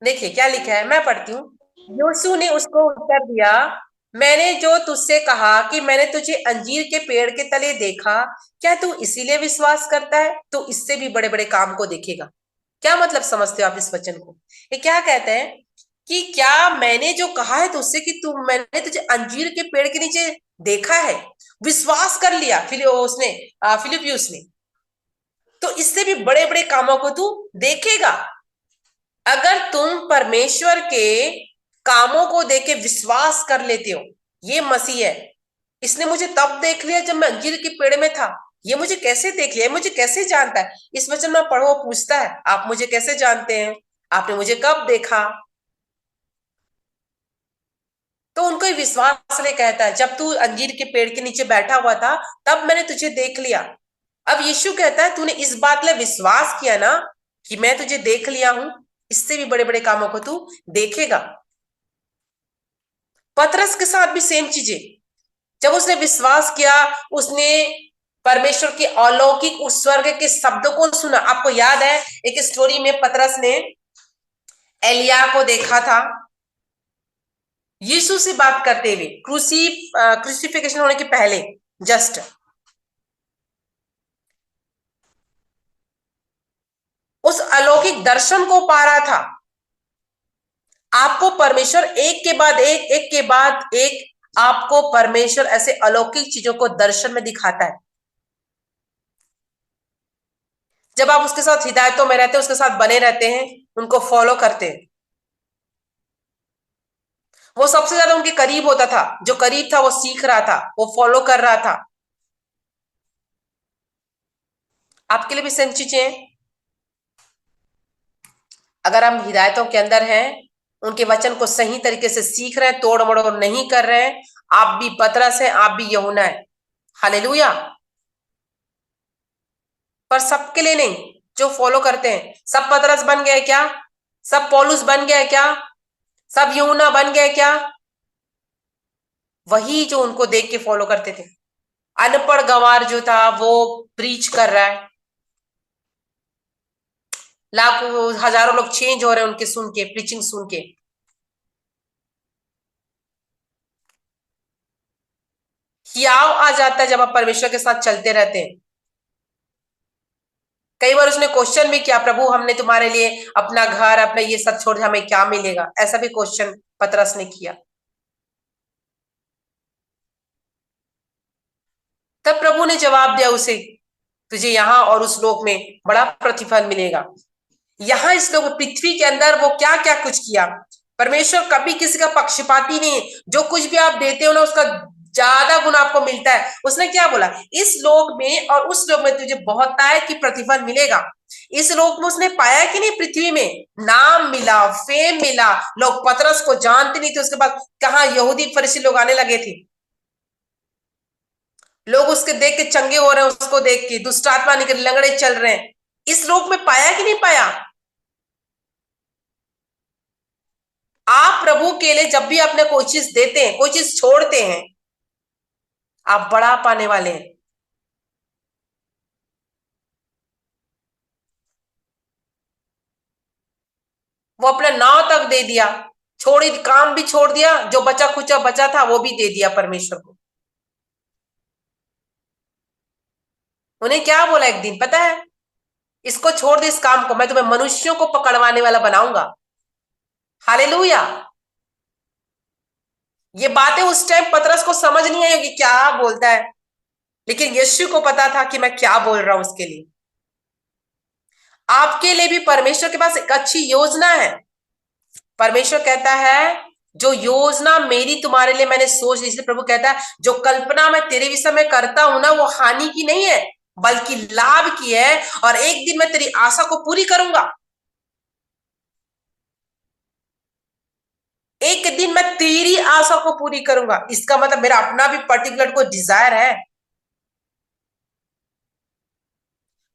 देखिए क्या लिखा है, मैं पढ़ती हूँ। यीशु ने उसको उत्तर दिया, मैंने जो तुझसे कहा कि मैंने तुझे अंजीर के पेड़ के तले देखा, क्या तू इसीलिए विश्वास करता है? तो इससे भी बड़े बड़े काम को देखेगा। क्या मतलब समझते हो आप इस वचन को? ये क्या कहते हैं कि क्या मैंने जो कहा है तुझसे कि तू, मैंने तुझे अंजीर के पेड़ के नीचे देखा है, विश्वास कर लिया फिलिपियुस ने, तो इससे भी बड़े बड़े कामों को तू देखेगा। अगर तुम परमेश्वर के कामों को देख के विश्वास कर लेते हो, ये मसीह है, इसने मुझे तब देख लिया जब मैं अंजीर के पेड़ में था, ये मुझे कैसे देख लिया, मुझे कैसे जानता है? इस वचन में पढ़ो, पूछता है आप मुझे कैसे जानते हैं, आपने मुझे कब देखा? तो उनको विश्वास ले कहता है जब तू अंजीर के पेड़ के नीचे बैठा हुआ था तब मैंने तुझे देख लिया। अब यीशु कहता है तूने इस बात ले विश्वास किया ना कि मैं तुझे देख लिया हूं, इससे भी बड़े बड़े कामों को तू देखेगा। पतरस के साथ भी सेम चीजें, जब उसने विश्वास किया, उसने परमेश्वर के अलौकिक उस स्वर्ग के शब्दों को सुना। आपको याद है एक स्टोरी में पतरस ने एलिया को देखा था यीशु से बात करते हुए, क्रूसिफिकेशन होने के पहले जस्ट। उस अलौकिक दर्शन को पा रहा था। आपको परमेश्वर एक के बाद एक, एक के बाद एक, आपको परमेश्वर ऐसे अलौकिक चीजों को दर्शन में दिखाता है। जब आप उसके साथ हिदायतों में रहते हैं, उसके साथ बने रहते हैं, उनको फॉलो करते हैं। वो सबसे ज्यादा उनके करीब होता था, जो करीब था वो सीख रहा था, वो फॉलो कर रहा था। आपके लिए भी सेम चीजें हैं। अगर हम हिदायतों के अंदर हैं, उनके वचन को सही तरीके से सीख रहे हैं, तोड़ मड़ोड़ नहीं कर रहे हैं, आप भी पतरस हैं, आप भी यूहन्ना है। हालेलुया। पर सबके लिए नहीं, जो फॉलो करते हैं। सब पतरस बन गए क्या? सब पौलुस बन गए क्या? सब यूहन्ना बन गए क्या? वही जो उनको देख के फॉलो करते थे। अनपढ़ गंवार जो था वो प्रीच कर रहा है, लाखों हजारों लोग चेंज हो रहे हैं उनके सुन के, प्रीचिंग सुन के। हियाव आ जाता है जब आप परमेश्वर के साथ चलते रहते हैं। कई बार उसने क्वेश्चन भी किया, प्रभु हमने तुम्हारे लिए अपना घर, अपना ये सब छोड़, हमें क्या मिलेगा? ऐसा भी क्वेश्चन पतरस ने किया। तब प्रभु ने जवाब दिया उसे, तुझे यहाँ और उस लोक में बड़ा प्रतिफल मिलेगा। यहाँ इस लोग पृथ्वी के अंदर वो क्या क्या कुछ किया। परमेश्वर कभी किसी का पक्षपाती नहीं है। जो कुछ भी आप देते हो ना, उसका ज्यादा गुण आपको मिलता है। उसने क्या बोला, इस लोक में और उस लोक में तुझे बहुत है कि प्रतिफल मिलेगा। इस लोक में उसने पाया कि नहीं, पृथ्वी में नाम मिला, फेम मिला, लोग पतरस को जानते नहीं थे। उसके बाद कहा यहूदी फरीसी लोग आने लगे थे, लोग उसके देख के चंगे हो रहे हैं, उसको देख के दुष्ट आत्मा निकल, लंगड़े चल रहे हैं। इस लोक में पाया कि नहीं पाया? आप प्रभु के लिए जब भी अपने कोई चीज देते हैं, कोई चीज छोड़ते हैं, आप बड़ा पाने वाले हैं। वो अपना नाव तक दे दिया, छोड़ी, काम भी छोड़ दिया, जो बचा खुचा बचा था वो भी दे दिया परमेश्वर को। उन्हें क्या बोला एक दिन पता है, इसको छोड़ दे, इस काम को, मैं तुम्हें मनुष्यों को पकड़वाने वाला बनाऊंगा। हालेलुया। ये बातें उस टाइम पतरस को समझ नहीं आई होगी, क्या बोलता है, लेकिन यीशु को पता था कि मैं क्या बोल रहा हूं उसके लिए। आपके लिए भी परमेश्वर के पास एक अच्छी योजना है। परमेश्वर कहता है, जो योजना मेरी तुम्हारे लिए मैंने सोच ली, इसलिए प्रभु कहता है, जो कल्पना मैं तेरे विषय में करता हूं ना, वो हानि की नहीं है बल्कि लाभ की है, और एक दिन मैं तेरी आशा को पूरी करूंगा। एक दिन मैं तेरी आशा को पूरी करूंगा। इसका मतलब मेरा अपना भी पर्टिकुलर कोई डिजायर है।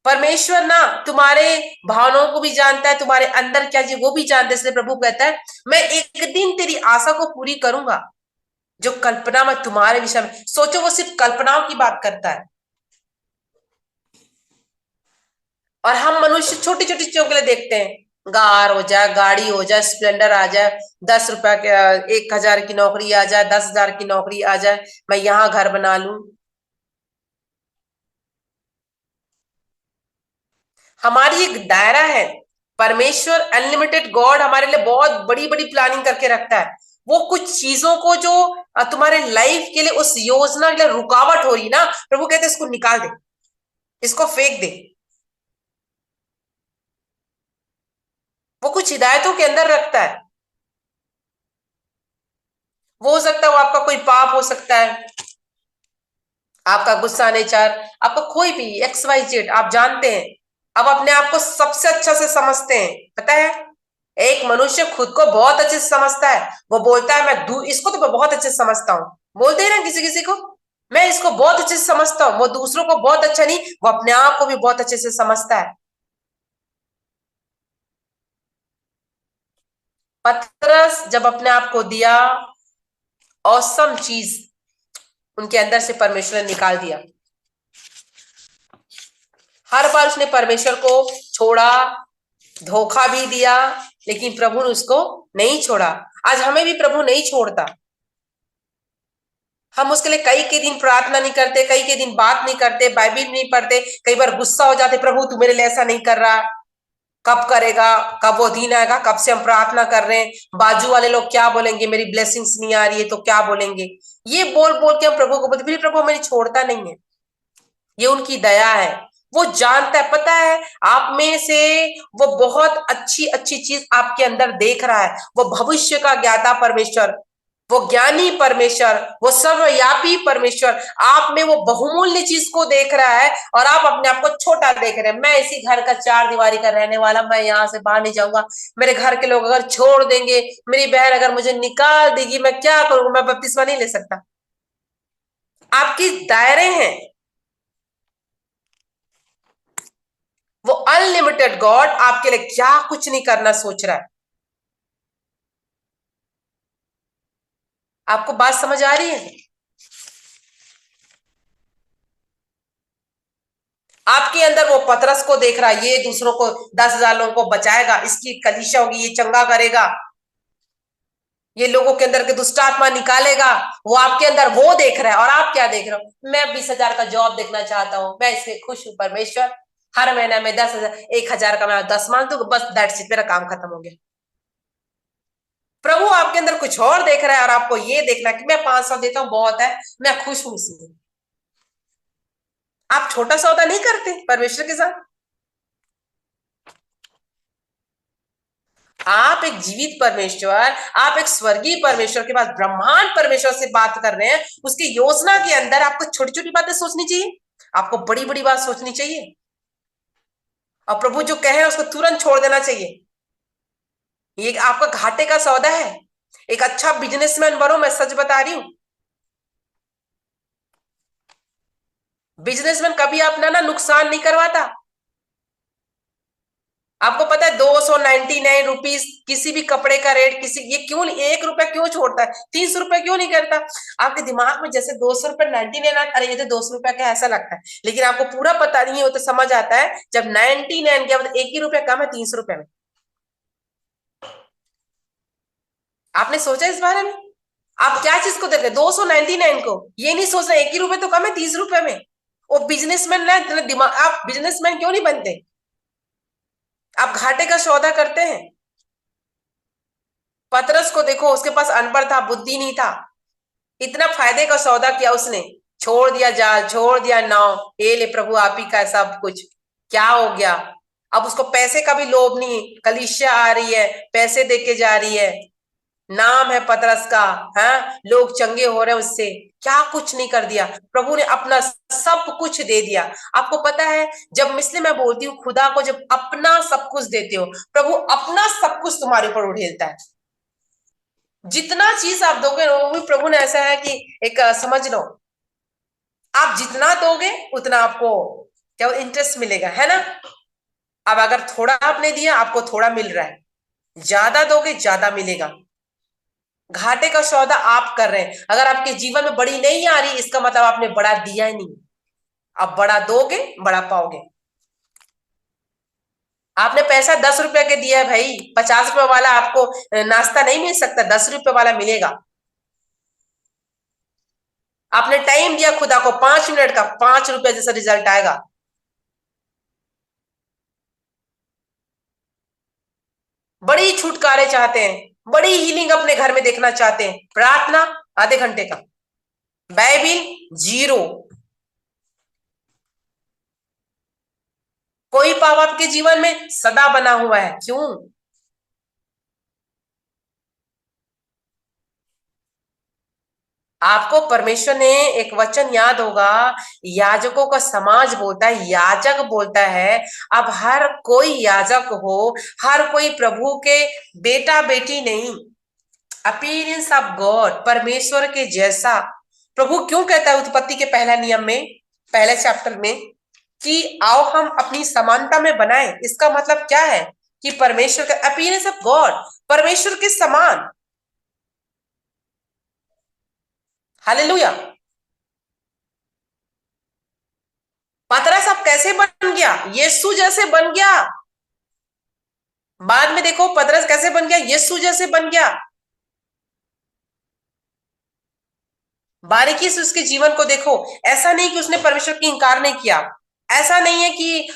परमेश्वर ना तुम्हारे भावनाओं को भी जानता है, तुम्हारे अंदर क्या चीज वो भी जानता है। इसलिए प्रभु कहता है, मैं एक दिन तेरी आशा को पूरी करूंगा। जो कल्पना मैं तुम्हारे विषय में सोचो, वो सिर्फ कल्पनाओं की बात करता है। और हम मनुष्य छोटी छोटी चीजों के लिए देखते हैं, कार हो जाए, गाड़ी हो जाए, स्प्लेंडर आ जाए, 10 रुपया के, 1,000 की नौकरी आ जाए, 10,000 की नौकरी आ जाए, मैं यहां घर बना लूं। हमारी एक दायरा है। परमेश्वर अनलिमिटेड गॉड हमारे लिए बहुत बड़ी बड़ी प्लानिंग करके रखता है। वो कुछ चीजों को जो तुम्हारे लाइफ के लिए, उस योजना के लिए रुकावट हो रही ना, प्रभु कहते हैं इसको निकाल दे, इसको फेंक दे। वो कुछ हिदायतों के अंदर रखता है। वो हो सकता है, वो आपका कोई पाप हो सकता है, आपका गुस्सा नेचर, आपका कोई भी XYZ आप जानते हैं। अब अपने आप को सबसे अच्छा से समझते हैं, पता है। एक मनुष्य खुद को बहुत अच्छे से समझता है। वो बोलता है, मैं इसको तो मैं बहुत अच्छे से समझता हूँ। बोलते हैं ना किसी किसी को, मैं इसको बहुत अच्छे से समझता हूँ। वो दूसरों को बहुत अच्छा नहीं, वो अपने आप को भी बहुत अच्छे से समझता है। पतरस जब अपने आप को दिया, औसम चीज उनके अंदर से परमेश्वर ने निकाल दिया। हर बार उसने परमेश्वर को छोड़ा, धोखा भी दिया, लेकिन प्रभु ने उसको नहीं छोड़ा। आज हमें भी प्रभु नहीं छोड़ता। हम उसके लिए कई के दिन प्रार्थना नहीं करते, कई के दिन बात नहीं करते, बाइबल नहीं पढ़ते, कई बार गुस्सा हो जाते, प्रभु तू मेरे लिए ऐसा नहीं कर रहा, कब करेगा, कब वो दिन आएगा, कब से हम प्रार्थना कर रहे हैं, बाजू वाले लोग क्या बोलेंगे, मेरी ब्लेसिंग्स नहीं आ रही है तो क्या बोलेंगे। ये बोल बोल के हम प्रभु को बोलते, फिर प्रभु मेरी छोड़ता नहीं है। ये उनकी दया है। वो जानता है, पता है आप में से वो बहुत अच्छी अच्छी चीज आपके अंदर देख रहा है। वो भविष्य का ज्ञाता परमेश्वर, वो ज्ञानी परमेश्वर, वो सर्वव्यापी परमेश्वर आप में वो बहुमूल्य चीज को देख रहा है और आप अपने आप को छोटा देख रहे हैं। मैं इसी घर का चार दीवारी का रहने वाला, मैं यहाँ से बाहर नहीं जाऊंगा। मेरे घर के लोग अगर छोड़ देंगे, मेरी बहन अगर मुझे निकाल देगी, मैं क्या करूंगा? मैं बपतिस्मा नहीं ले सकता। आपकी दायरे हैं। वो अनलिमिटेड गॉड आपके लिए क्या कुछ नहीं करना सोच रहा है। आपको बात समझ आ रही है? आपके अंदर वो पतरस को देख रहा है, ये दूसरों को 10,000 लोगों को बचाएगा, इसकी कलीसिया होगी, ये चंगा करेगा, ये लोगों के अंदर के दुष्ट आत्मा निकालेगा। वो आपके अंदर वो देख रहा है और आप क्या देख रहे हो? मैं 20,000 का जॉब देखना चाहता हूँ, मैं इससे खुश हूँ परमेश्वर। हर महीना में 10,000, 1,000 का मैं 10 मान दूं, बस दैट्स इट, मेरा काम खत्म हो गया। प्रभु आपके अंदर कुछ और देख रहा है और आपको ये देखना है कि मैं 500 देता हूँ, बहुत है, मैं खुश हूं इसमें। आप छोटा सौदा नहीं करते परमेश्वर के साथ। आप एक जीवित परमेश्वर, आप एक स्वर्गीय परमेश्वर के पास, ब्रह्मांड परमेश्वर से बात कर रहे हैं। उसकी योजना के अंदर आपको छोटी छोटी बातें सोचनी चाहिए, आपको बड़ी बड़ी बात सोचनी चाहिए। और प्रभु जो कहे उसको तुरंत छोड़ देना चाहिए। ये आपका घाटे का सौदा है। एक अच्छा बिजनेसमैन बनो, मैं सच बता रही हूं। बिजनेसमैन कभी अपना ना नुकसान नहीं करवाता। आपको पता है 299 रुपीज किसी भी कपड़े का रेट, किसी ये क्यों 1 रुपया क्यों छोड़ता है, 300 रुपया क्यों नहीं करता? आपके दिमाग में जैसे 200 रुपये 99, अरे ये तो 200 रुपया का ऐसा लगता है, लेकिन आपको पूरा पता नहीं है। वो तो समझ आता है जब 99 क्या मतलब 1 ही रुपया कम है 300 रुपये में। आपने सोचा इस बारे में? आप क्या चीज को देख रहे हैं? 299 को, ये नहीं सोच रहे 1 ही रुपये तो कम है 30 रुपये में। वो बिजनेसमैन ना, इतना दिमाग, आप बिजनेसमैन क्यों नहीं बनते? आप घाटे का सौदा करते हैं। पतरस को देखो, उसके पास अनपढ़ था, बुद्धि नहीं था, इतना फायदे का सौदा किया उसने। छोड़ दिया जाल, छोड़ दिया नाव, ये ले प्रभु आप ही का है सब कुछ। क्या हो गया? अब उसको पैसे का भी लोभ नहीं, कलीसिया आ रही है, पैसे दे के जा रही है, नाम है पतरस का, है, लोग चंगे हो रहे हैं उससे। क्या कुछ नहीं कर दिया, प्रभु ने अपना सब कुछ दे दिया। आपको पता है, जब इसलिए मैं बोलती हूँ, खुदा को जब अपना सब कुछ देते हो, प्रभु अपना सब कुछ तुम्हारे ऊपर उड़ेलता है। जितना चीज आप दोगे, वो भी प्रभु ने ऐसा है कि एक समझ लो, आप जितना दोगे उतना आपको क्या इंटरेस्ट मिलेगा, है ना? अब अगर थोड़ा आपने दिया, आपको थोड़ा मिल रहा है, ज्यादा दोगे ज्यादा मिलेगा। घाटे का सौदा आप कर रहे हैं। अगर आपके जीवन में बड़ी नहीं आ रही, इसका मतलब आपने बड़ा दिया ही नहीं। आप बड़ा दोगे, बड़ा पाओगे। आपने पैसा 10 रुपए के दिया है भाई, 50 रुपए वाला आपको नाश्ता नहीं मिल सकता, 10 रुपए वाला मिलेगा। आपने टाइम दिया खुदा को 5 मिनट का, 5 रुपए जैसा रिजल्ट आएगा। बड़ी छुटकारे चाहते हैं, बड़ी हीलिंग अपने घर में देखना चाहते हैं, प्रार्थना आधे घंटे का, बाइबिल जीरो, कोई पाप आपके जीवन में सदा बना हुआ है। क्यों? आपको परमेश्वर ने एक वचन याद होगा, याजकों का समाज बोलता है, याजक बोलता है, अब हर कोई याजक हो, हर कोई प्रभु के बेटा बेटी नहीं, अपीयरेंस ऑफ गॉड, परमेश्वर के जैसा। प्रभु क्यों कहता है उत्पत्ति के पहला नियम में, पहले चैप्टर में, कि आओ हम अपनी समानता में बनाए? इसका मतलब क्या है? कि परमेश्वर का अपीयरेंस ऑफ गॉड, परमेश्वर के समान। हालेलुया। पतरस अब कैसे बन गया? यीशु जैसे बन गया। बाद में देखो पतरस कैसे बन गया, यीशु जैसे बन गया। बारीकी से उसके जीवन को देखो। ऐसा नहीं कि उसने परमेश्वर की इंकार नहीं किया, ऐसा नहीं है कि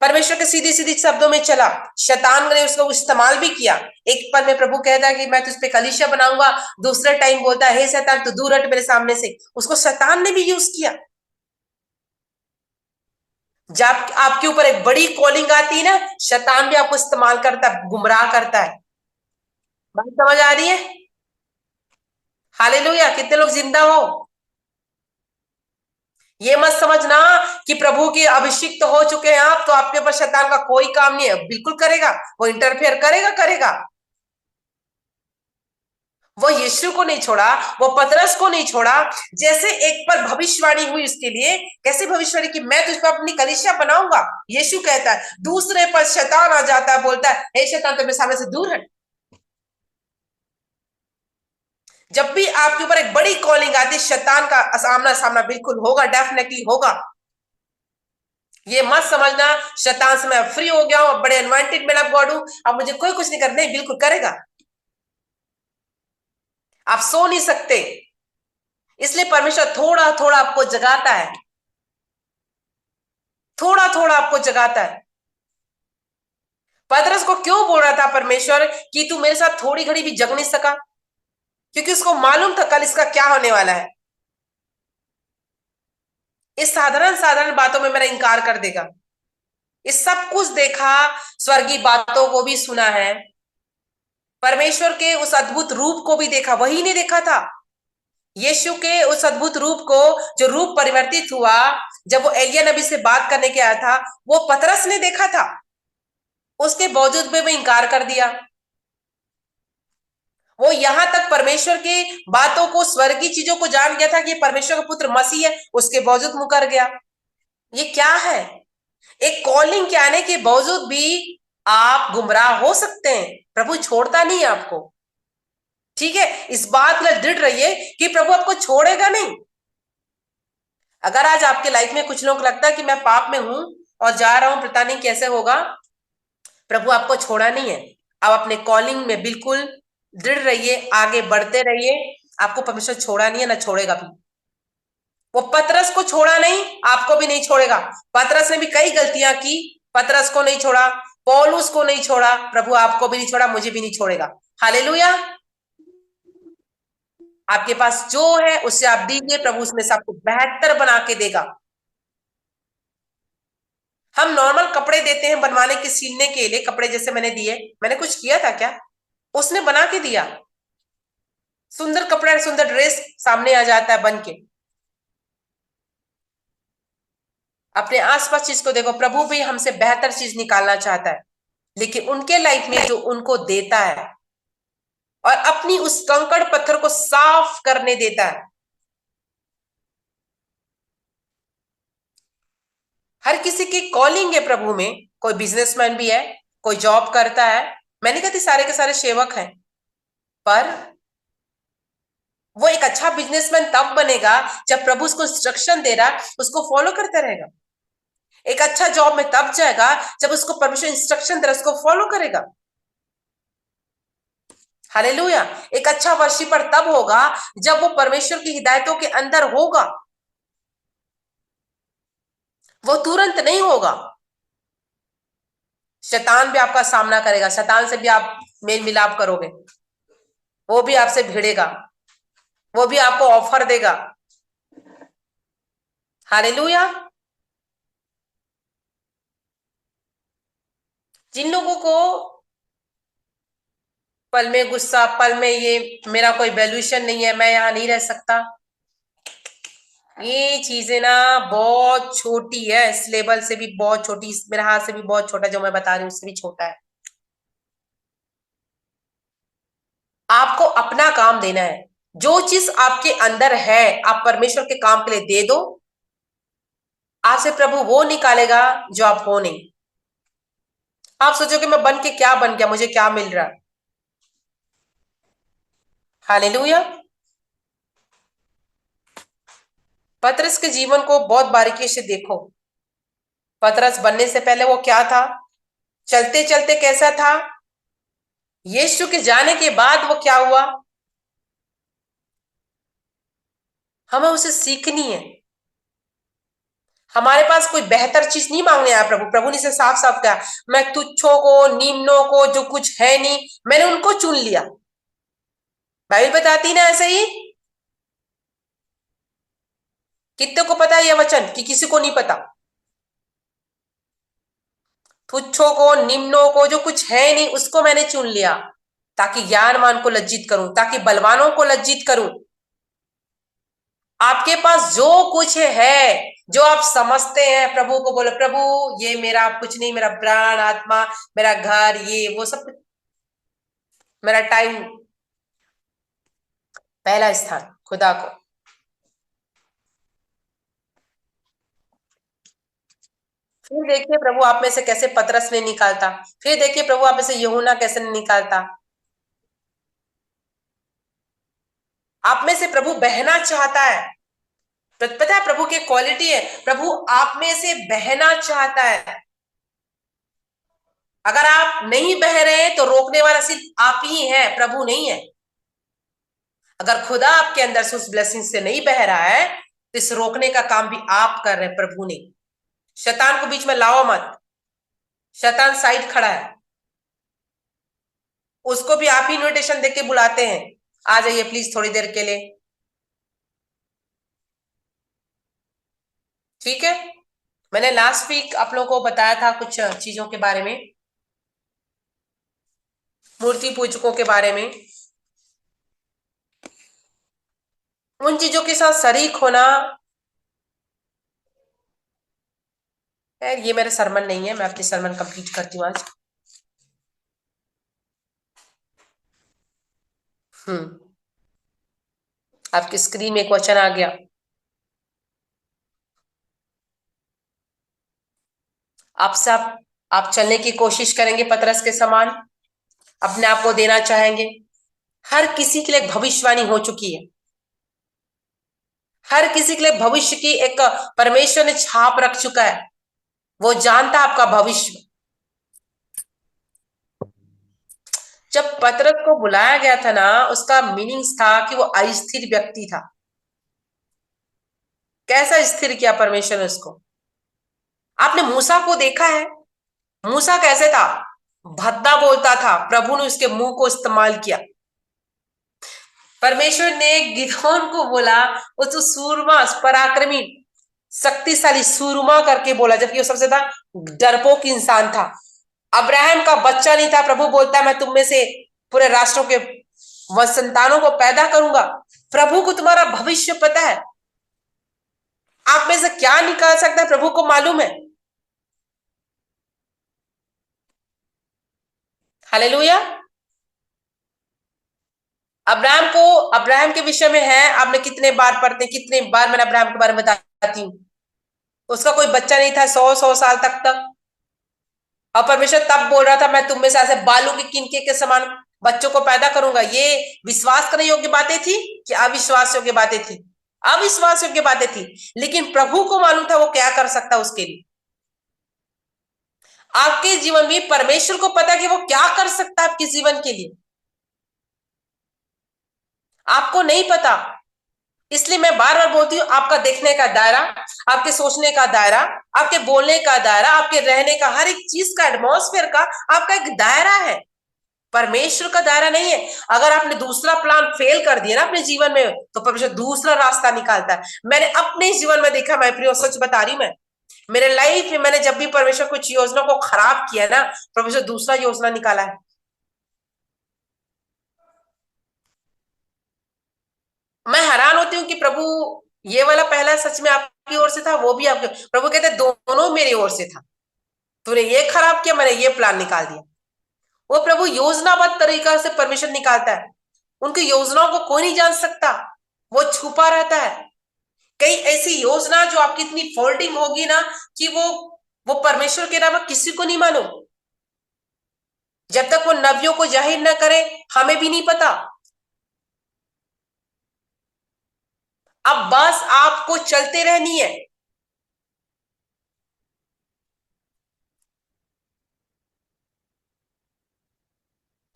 परमेश्वर के सीधी सीधी शब्दों में चला। शैतान ने उसको इस्तेमाल भी किया। एक पल में प्रभु कहता है कि मैं तुझ पे कलीसिया बनाऊंगा, दूसरे टाइम बोलता है हे शैतान तू दूर हट मेरे सामने से। उसको शैतान ने भी यूज किया। जब आपके ऊपर एक बड़ी कॉलिंग आती है ना, शैतान भी आपको इस्तेमाल करता है, गुमराह करता है। बात समझ आ रही है? हालेलुया। कितने लोग जिंदा हो? ये मत समझना कि प्रभु के अभिषिक्त हो चुके हैं आप तो आपके ऊपर शैतान का कोई काम नहीं है। बिल्कुल करेगा, वो इंटरफेयर करेगा करेगा। वो यीशु को नहीं छोड़ा, वो पतरस को नहीं छोड़ा। जैसे एक पर भविष्यवाणी हुई उसके लिए, कैसे भविष्यवाणी की मैं तुझ पर अपनी कलीसिया बनाऊंगा, यीशु कहता है। दूसरे पर शैतान आ जाता है, बोलता है हे शैतान तो मेरे सामने से दूर हट। जब भी आपके ऊपर एक बड़ी कॉलिंग आती है, शैतान का सामना सामना बिल्कुल होगा, डेफिनेटली होगा। ये मत समझना शैतान से मैं फ्री हो गया हूं, बड़े एनवांटेड मेरा गॉड हूं, अब मुझे कोई कुछ नहीं करना। नहीं, बिल्कुल करेगा। आप सो नहीं सकते, इसलिए परमेश्वर थोड़ा थोड़ा आपको जगाता है, थोड़ा थोड़ा आपको जगाता है। पतरस को क्यों बोल रहा था परमेश्वर कि तू मेरे साथ थोड़ी घड़ी भी जग नहीं सका? क्योंकि उसको मालूम था कल इसका क्या होने वाला है। इस साधारण साधारण बातों में मेरा इनकार कर देगा। इस सब कुछ देखा, स्वर्गीय बातों को भी सुना है, परमेश्वर के उस अद्भुत रूप को भी देखा, वही ने देखा था। यीशु के उस अद्भुत रूप को, जो रूप परिवर्तित हुआ जब वो एलिया नबी से बात करने के आया था, वो पतरस ने देखा था। उसके बावजूद भी वो इनकार कर दिया। वो यहां तक परमेश्वर के बातों को, स्वर्गीय चीजों को जान गया था कि परमेश्वर का पुत्र मसीह है, उसके बावजूद मुकर गया। ये क्या है? एक कॉलिंग के आने के बावजूद भी आप गुमराह हो सकते हैं। प्रभु छोड़ता नहीं है आपको, ठीक है? इस बात में दृढ़ रहिए कि प्रभु आपको छोड़ेगा नहीं। अगर आज आपके लाइफ में कुछ लोगों को लगता है कि मैं पाप में हूं और जा रहा हूं, पता नहीं कैसे होगा, प्रभु आपको छोड़ा नहीं है। आप अपने कॉलिंग में बिल्कुल दृढ़ रहिए, आगे बढ़ते रहिए। आपको परमेश्वर छोड़ा नहीं है, ना छोड़ेगा भी। वो पतरस को छोड़ा नहीं, आपको भी नहीं छोड़ेगा। पतरस ने भी कई गलतियां की, पतरस को नहीं छोड़ा, पौलुस को नहीं छोड़ा, प्रभु आपको भी नहीं छोड़ा, मुझे भी नहीं छोड़ेगा। हालेलुया। आपके पास जो है उससे आप दीजिए, प्रभु उसमें से आपको बेहतर बना के देगा। हम नॉर्मल कपड़े देते हैं बनवाने के, सीलने के लिए कपड़े जैसे मैंने दिए, मैंने कुछ किया था क्या? उसने बना के दिया। सुंदर कपड़ा, सुंदर ड्रेस सामने आ जाता है बन के। अपने आसपास चीज को देखो, प्रभु भी हमसे बेहतर चीज निकालना चाहता है, लेकिन उनके लाइफ में जो उनको देता है और अपनी उस कंकड़ पत्थर को साफ करने देता है। हर किसी की कॉलिंग है प्रभु में। कोई बिजनेसमैन भी है, कोई जॉब करता है। मैंने कहती सारे के सारे सेवक हैं, पर वो एक अच्छा बिजनेसमैन तब बनेगा जब प्रभु उसको इंस्ट्रक्शन दे रहा, उसको फॉलो करता रहेगा। एक अच्छा जॉब में तब जाएगा जब उसको परमेश्वर इंस्ट्रक्शन दे रहा, उसको फॉलो करेगा। हालेलुया। एक अच्छा वर्शिपर तब होगा जब वो परमेश्वर की हिदायतों के अंदर होगा। वो तुरंत नहीं होगा। शैतान भी आपका सामना करेगा, शैतान से भी आप मेल मिलाप करोगे, वो भी आपसे भिड़ेगा, वो भी आपको ऑफर देगा। हालेलुया। जिन लोगों को पल में गुस्सा, पल में ये मेरा कोई वैल्यूएशन नहीं है, मैं यहां नहीं रह सकता, ये चीजें ना बहुत छोटी है, इस लेवल से भी बहुत छोटी, मेरे हाथ से भी बहुत छोटा, जो मैं बता रही हूँ उससे भी छोटा है। आपको अपना काम देना है। जो चीज आपके अंदर है, आप परमेश्वर के काम के लिए दे दो, आपसे प्रभु वो निकालेगा जो आप हो नहीं। आप सोचो कि मैं बन के क्या बन गया, मुझे क्या मिल रहा है? हालेलुया। पतरस के जीवन को बहुत बारीकी से देखो। पतरस बनने से पहले वो क्या था? चलते चलते कैसा था? यीशु के जाने के बाद वो क्या हुआ? हमें उसे सीखनी है। हमारे पास कोई बेहतर चीज नहीं मांगने आया प्रभु। प्रभु ने इसे साफ साफ कहा, मैं तुच्छों को, निम्नों को, जो कुछ है नहीं, मैंने उनको चुन लिया। बाइबल बताती ना ऐसे ही। कितने को पता है यह वचन कि किसी को नहीं पता? तुच्छों को, निम्नों को, जो कुछ है नहीं, उसको मैंने चुन लिया। ताकि ज्ञानवान को लज्जित करूं, ताकि बलवानों को लज्जित करूं। आपके पास जो कुछ है, जो आप समझते हैं, प्रभु को बोलो, प्रभु ये मेरा कुछ नहीं, मेरा प्राण आत्मा, मेरा घर, ये वो सब, मेरा टाइम, पहला स्थान खुदा को। फिर देखिए प्रभु आप में से कैसे पतरस ने निकालता, फिर देखिए प्रभु आप में से यूहन्ना कैसे निकालता। आप में से प्रभु बहना चाहता है। पता है प्रभु की क्वालिटी है, प्रभु आप में से बहना चाहता है। अगर आप नहीं बह रहे तो रोकने वाला सिर्फ आप ही है, प्रभु नहीं है। अगर खुदा आपके अंदर से उस ब्लेसिंग से नहीं बह रहा है तो इस रोकने का काम भी आप कर रहे हैं, प्रभु ने। शैतान को बीच में लाओ मत, शैतान साइड खड़ा है, उसको भी आप ही इन्विटेशन देके बुलाते हैं, आ जाइए प्लीज थोड़ी देर के लिए, ठीक है। मैंने लास्ट वीक आप लोगों को बताया था कुछ चीजों के बारे में, मूर्ति पूजकों के बारे में। उन चीजों के साथ शरीक होना, यार ये मेरा सरमन नहीं है, मैं अपनी सरमन कंप्लीट करती हूँ आज। आपकी स्क्रीन में एक क्वेश्चन आ गया। आपसे आप चलने की कोशिश करेंगे पतरस के समान, अपने आप को देना चाहेंगे। हर किसी के लिए भविष्यवाणी हो चुकी है, हर किसी के लिए भविष्य की एक परमेश्वर ने छाप रख चुका है, वो जानता आपका भविष्य। जब पतरस को बुलाया गया था ना, उसका मीनिंग था कि वो अस्थिर व्यक्ति था। कैसा स्थिर किया परमेश्वर ने उसको। आपने मूसा को देखा है, मूसा कैसे था, भद्दा बोलता था, प्रभु ने उसके मुंह को इस्तेमाल किया। परमेश्वर ने गिदोन को बोला, वो तो सूरमा, पराक्रमी, शक्तिशाली, सूरमा करके बोला, जबकि वो सबसे डरपोक इंसान था। अब्राहम का बच्चा नहीं था, प्रभु बोलता है मैं तुम में से पूरे राष्ट्रों के संतानों को पैदा करूंगा। प्रभु को तुम्हारा भविष्य पता है, आप में से क्या निकाल सकता है प्रभु को मालूम है। हालेलुया। अब्राहम के विषय में है, आपने कितने बार पढ़ते, कितने बार मैंने अब्राहम के बारे में बताती हूँ। उसका कोई बच्चा नहीं था 100 साल तक। और परमेश्वर तब बोल रहा था मैं तुम में से ऐसे बालू के किनके के समान बच्चों को पैदा करूंगा। ये विश्वास करने योग्य बातें थी कि अविश्वास योग्य बातें थी? अविश्वास योग्य बातें थी, लेकिन प्रभु को मालूम था वो क्या कर सकता उसके लिए। आपके जीवन में परमेश्वर को पता कि वो क्या कर सकता है आपके जीवन के लिए, आपको नहीं पता। इसलिए मैं बार बार बोलती हूँ, आपका देखने का दायरा, आपके सोचने का दायरा, आपके बोलने का दायरा, आपके रहने का, हर एक चीज का, एटमॉस्फेयर का आपका एक दायरा है, परमेश्वर का दायरा नहीं है। अगर आपने दूसरा प्लान फेल कर दिया ना अपने जीवन में, तो परमेश्वर दूसरा रास्ता निकालता है। मैंने अपने जीवन में देखा, मैं प्रियो सच बता रही हूं, मैं मेरे लाइफ में मैंने जब भी परमेश्वर कुछ योजना को खराब किया ना, परमेश्वर दूसरा योजना निकाला है। मैं हैरान होती हूँ कि प्रभु ये वाला पहला सच में आपकी ओर से था, वो भी आपके, प्रभु कहते दोनों मेरी ओर से था। तूने ये खराब किया, मैंने ये प्लान निकाल दिया। वो प्रभु योजनाबद्ध तरीका से परमेश्वर निकालता है, उनकी योजनाओं को कोई नहीं जान सकता, वो छुपा रहता है। कई ऐसी योजना जो आपकी इतनी फोल्डिंग होगी ना कि वो परमेश्वर के अलावा किसी को नहीं मानो। जब तक वो नबियों को जाहिर ना करे, हमें भी नहीं पता। अब बस आपको चलते रहनी है।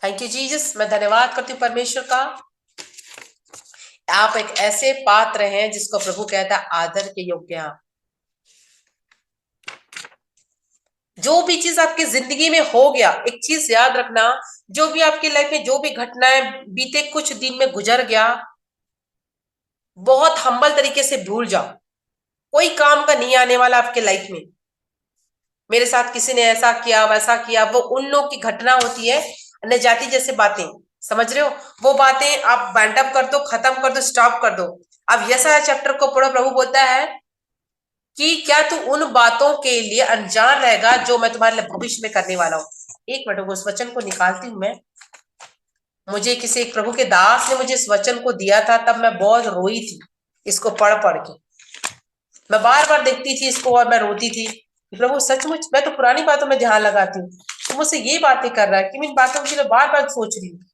थैंक यू जीसस, मैं धन्यवाद करती हूँ परमेश्वर का। आप एक ऐसे पात्र हैं जिसको प्रभु कहता है आदर के योग्य आप। जो भी चीज आपकी जिंदगी में हो गया, एक चीज याद रखना, जो भी आपकी लाइफ में जो भी घटनाएं बीते कुछ दिन में गुजर गया, बहुत हम्बल तरीके से भूल जाओ। कोई काम का नहीं आने वाला आपके लाइफ में। मेरे साथ किसी ने ऐसा किया, वैसा किया, वो उन लोगों की घटना होती है, न जाति जैसे बातें। समझ रहे हो? वो बातें आप बैंड अप कर दो, खत्म कर दो, स्टॉप कर दो। अब यशायाह चैप्टर को पढ़ो, प्रभु बोलता है कि क्या तू उन बातों के लिए अनजान रहेगा जो मैं तुम्हारे लिए भविष्य में करने वाला हूँ। एक मिनट, उस वचन को निकालती हूँ मैं। मुझे किसी एक प्रभु के दास ने मुझे इस वचन को दिया था, तब मैं बहुत रोई थी इसको पढ़ पढ़ के। मैं बार बार देखती थी इसको और मैं रोती थी, प्रभु सचमुच मैं तो पुरानी बातों में ध्यान लगाती हूँ, तो मुझसे ये बातें कर रहा है कि मैं इन बातों के लिए बार बार सोच रही हूँ।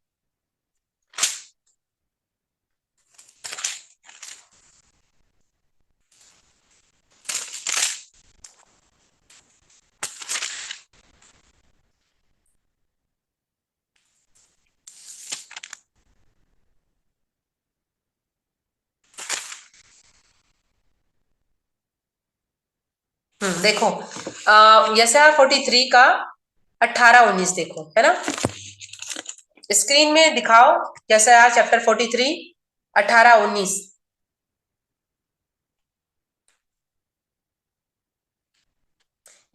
देखो, यशायाह 43 का 18-19 देखो, है ना? स्क्रीन में दिखाओ, यशायाह चैप्टर 43 18-19।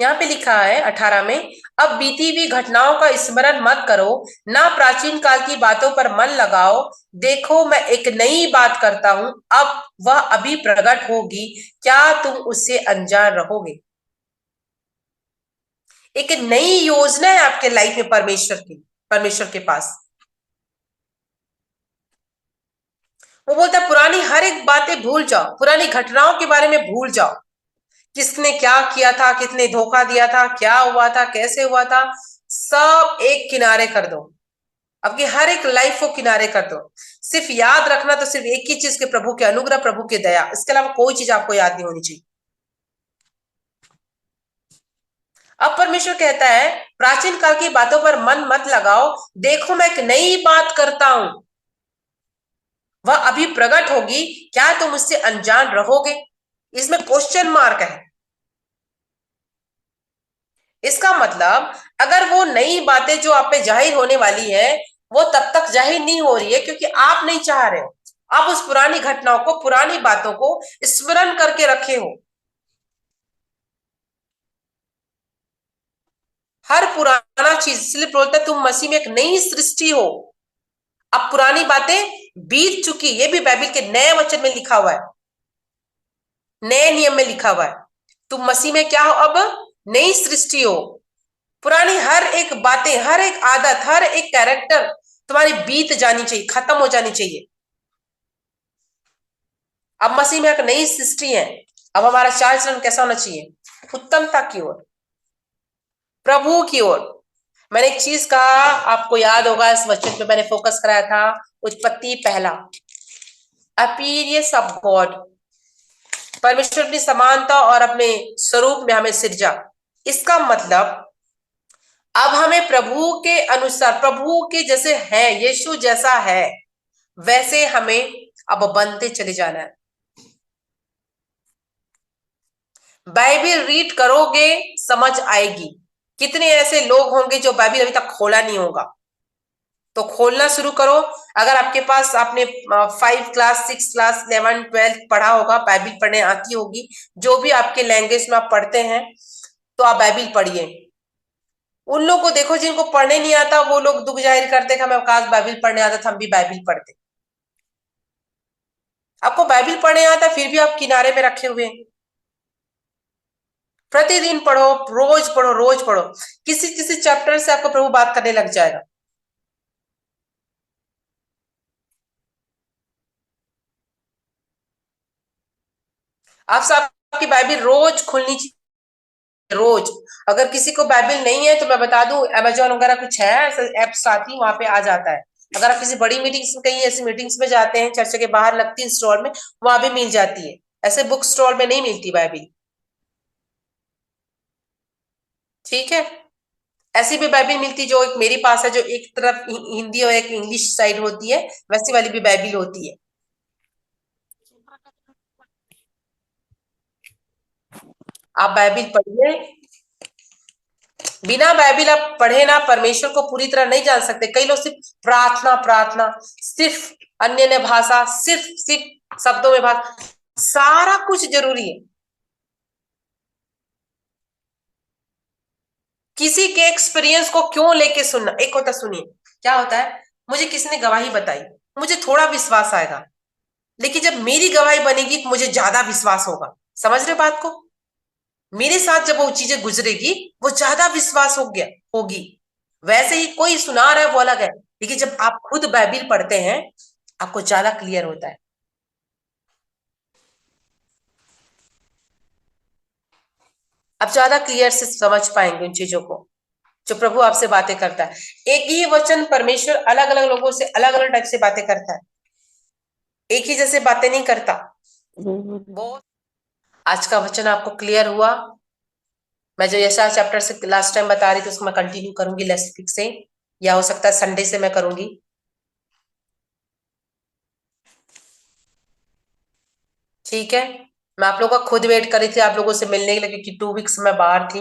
यहाँ पे लिखा है 18 में, अब बीती हुई घटनाओं का स्मरण मत करो, ना प्राचीन काल की बातों पर मन लगाओ। देखो मैं एक नई बात करता हूं, अब वह अभी प्रकट होगी, क्या तुम उससे अनजान रहोगे? एक नई योजना है आपके लाइफ में परमेश्वर के पास। वो बोलता है पुरानी हर एक बातें भूल जाओ, पुरानी घटनाओं के बारे में भूल जाओ। किसने क्या किया था, किसने धोखा दिया था, क्या हुआ था, कैसे हुआ था, सब एक किनारे कर दो। आपकी हर एक लाइफ को किनारे कर दो। सिर्फ याद रखना तो सिर्फ एक ही चीज के, प्रभु के अनुग्रह, प्रभु की दया, इसके अलावा कोई चीज आपको याद नहीं होनी चाहिए। अब परमेश्वर कहता है प्राचीन काल की बातों पर मन मत लगाओ, देखो मैं एक नई बात करता हूं, वह अभी प्रकट होगी, क्या तुम उससे अनजान रहोगे? इसमें क्वेश्चन मार्क है। इसका मतलब अगर वो नई बातें जो आप पे जाहिर होने वाली है, वो तब तक जाहिर नहीं हो रही है क्योंकि आप नहीं चाह रहे हो। आप उस पुरानी घटनाओं को, पुरानी बातों को स्मरण करके रखे हो। हर पुराना चीज, इसलिए बोलता है तुम मसीह में एक नई सृष्टि हो। अब पुरानी बातें बीत चुकी, ये भी बाइबल के नए वचन में लिखा हुआ है, नए नियम में लिखा हुआ है। तुम मसीह में क्या हो? अब नई सृष्टि हो। पुरानी हर एक बातें, हर एक आदत, हर एक कैरेक्टर तुम्हारी बीत जानी चाहिए, खत्म हो जानी चाहिए। अब मसीह में एक नई सृष्टि है। अब हमारा चाल चलन कैसा होना चाहिए? उत्तमता की ओर, प्रभु की ओर। मैंने एक चीज कहा, आपको याद होगा, इस वचन पे मैंने फोकस कराया था, उत्पत्ति पहला, अपीयरेंस ऑफ गॉड। परमेश्वर अपनी समानता और अपने स्वरूप में हमें सिरजा। इसका मतलब अब हमें प्रभु के अनुसार, प्रभु के जैसे है, यीशु जैसा है वैसे हमें अब बनते चले जाना है। बाइबल रीड करोगे समझ आएगी। कितने ऐसे लोग होंगे जो बाइबल अभी तक खोला नहीं होगा, तो खोलना शुरू करो। अगर आपके पास, आपने 5 क्लास, 6 क्लास, 11, 12 पढ़ा होगा, बाइबल पढ़ने आती होगी, जो भी आपके लैंग्वेज में आप पढ़ते हैं, तो आप बाइबल पढ़िए। उन लोग को देखो जिनको पढ़ने नहीं आता, वो लोग दुख जाहिर करते कि हमें काश बाइबल पढ़ने आता था, हम भी बाइबल पढ़ते। आपको बाइबल पढ़ने आता फिर भी आप किनारे में रखे हुए हैं। प्रतिदिन पढ़ो, रोज पढ़ो, रोज पढ़ो। किसी किसी चैप्टर से आपको प्रभु बात करने लग जाएगा। आप सब, आपकी बाइबल रोज खुलनी चाहिए, रोज। अगर किसी को बाइबल नहीं है तो मैं बता दूं, अमेजोन वगैरह कुछ है ऐसे एप्स आती, वहां पे आ जाता है। अगर आप किसी बड़ी मीटिंग्स में, कहीं ऐसी मीटिंग्स में जाते हैं, चर्च के बाहर लगती है स्टॉल में, वहां भी मिल जाती है। ऐसे बुक स्टॉल में नहीं मिलती बाइबल। ठीक है? ऐसी भी बाइबल मिलती जो एक मेरे पास है, जो एक तरफ हिंदी और एक इंग्लिश साइड होती है, वैसी वाली भी बाइबल होती है। आप बाइबल पढ़िए। बिना बाइबल आप पढ़े ना परमेश्वर को पूरी तरह नहीं जान सकते। कई लोग सिर्फ प्रार्थना प्रार्थना, सिर्फ अन्य अन्य भाषा, सिर्फ सिर्फ शब्दों में भाषा, सारा कुछ जरूरी है। किसी के एक्सपीरियंस को क्यों लेके सुनना? एक होता, सुनिए क्या होता है, मुझे किसी ने गवाही बताई, मुझे थोड़ा विश्वास आएगा, लेकिन जब मेरी गवाही बनेगी मुझे ज्यादा विश्वास होगा। समझ रहे बात को? मेरे साथ जब वो चीजें गुजरेगी वो ज्यादा विश्वास हो गया होगी। वैसे ही कोई सुना रहा है वो अलग है, लेकिन जब आप खुद बाइबिल पढ़ते हैं आपको ज्यादा क्लियर होता है। आप ज्यादा क्लियर से समझ पाएंगे उन चीजों को जो प्रभु आपसे बातें करता है। एक ही वचन परमेश्वर अलग अलग लोगों से अलग अलग टाइप से बातें करता है, एक ही जैसे बातें नहीं करता वो। आज का वचन आपको क्लियर हुआ? मैं जो यशायाह चैप्टर से लास्ट टाइम बता रही थी उसको मैं कंटिन्यू करूंगी नेक्स्ट वीक से, या हो सकता है संडे से मैं करूंगी। ठीक है, मैं आप लोगों का खुद वेट कर रही थी आप लोगों से मिलने के लिए, क्योंकि 2 वीक्स मैं बाहर थी।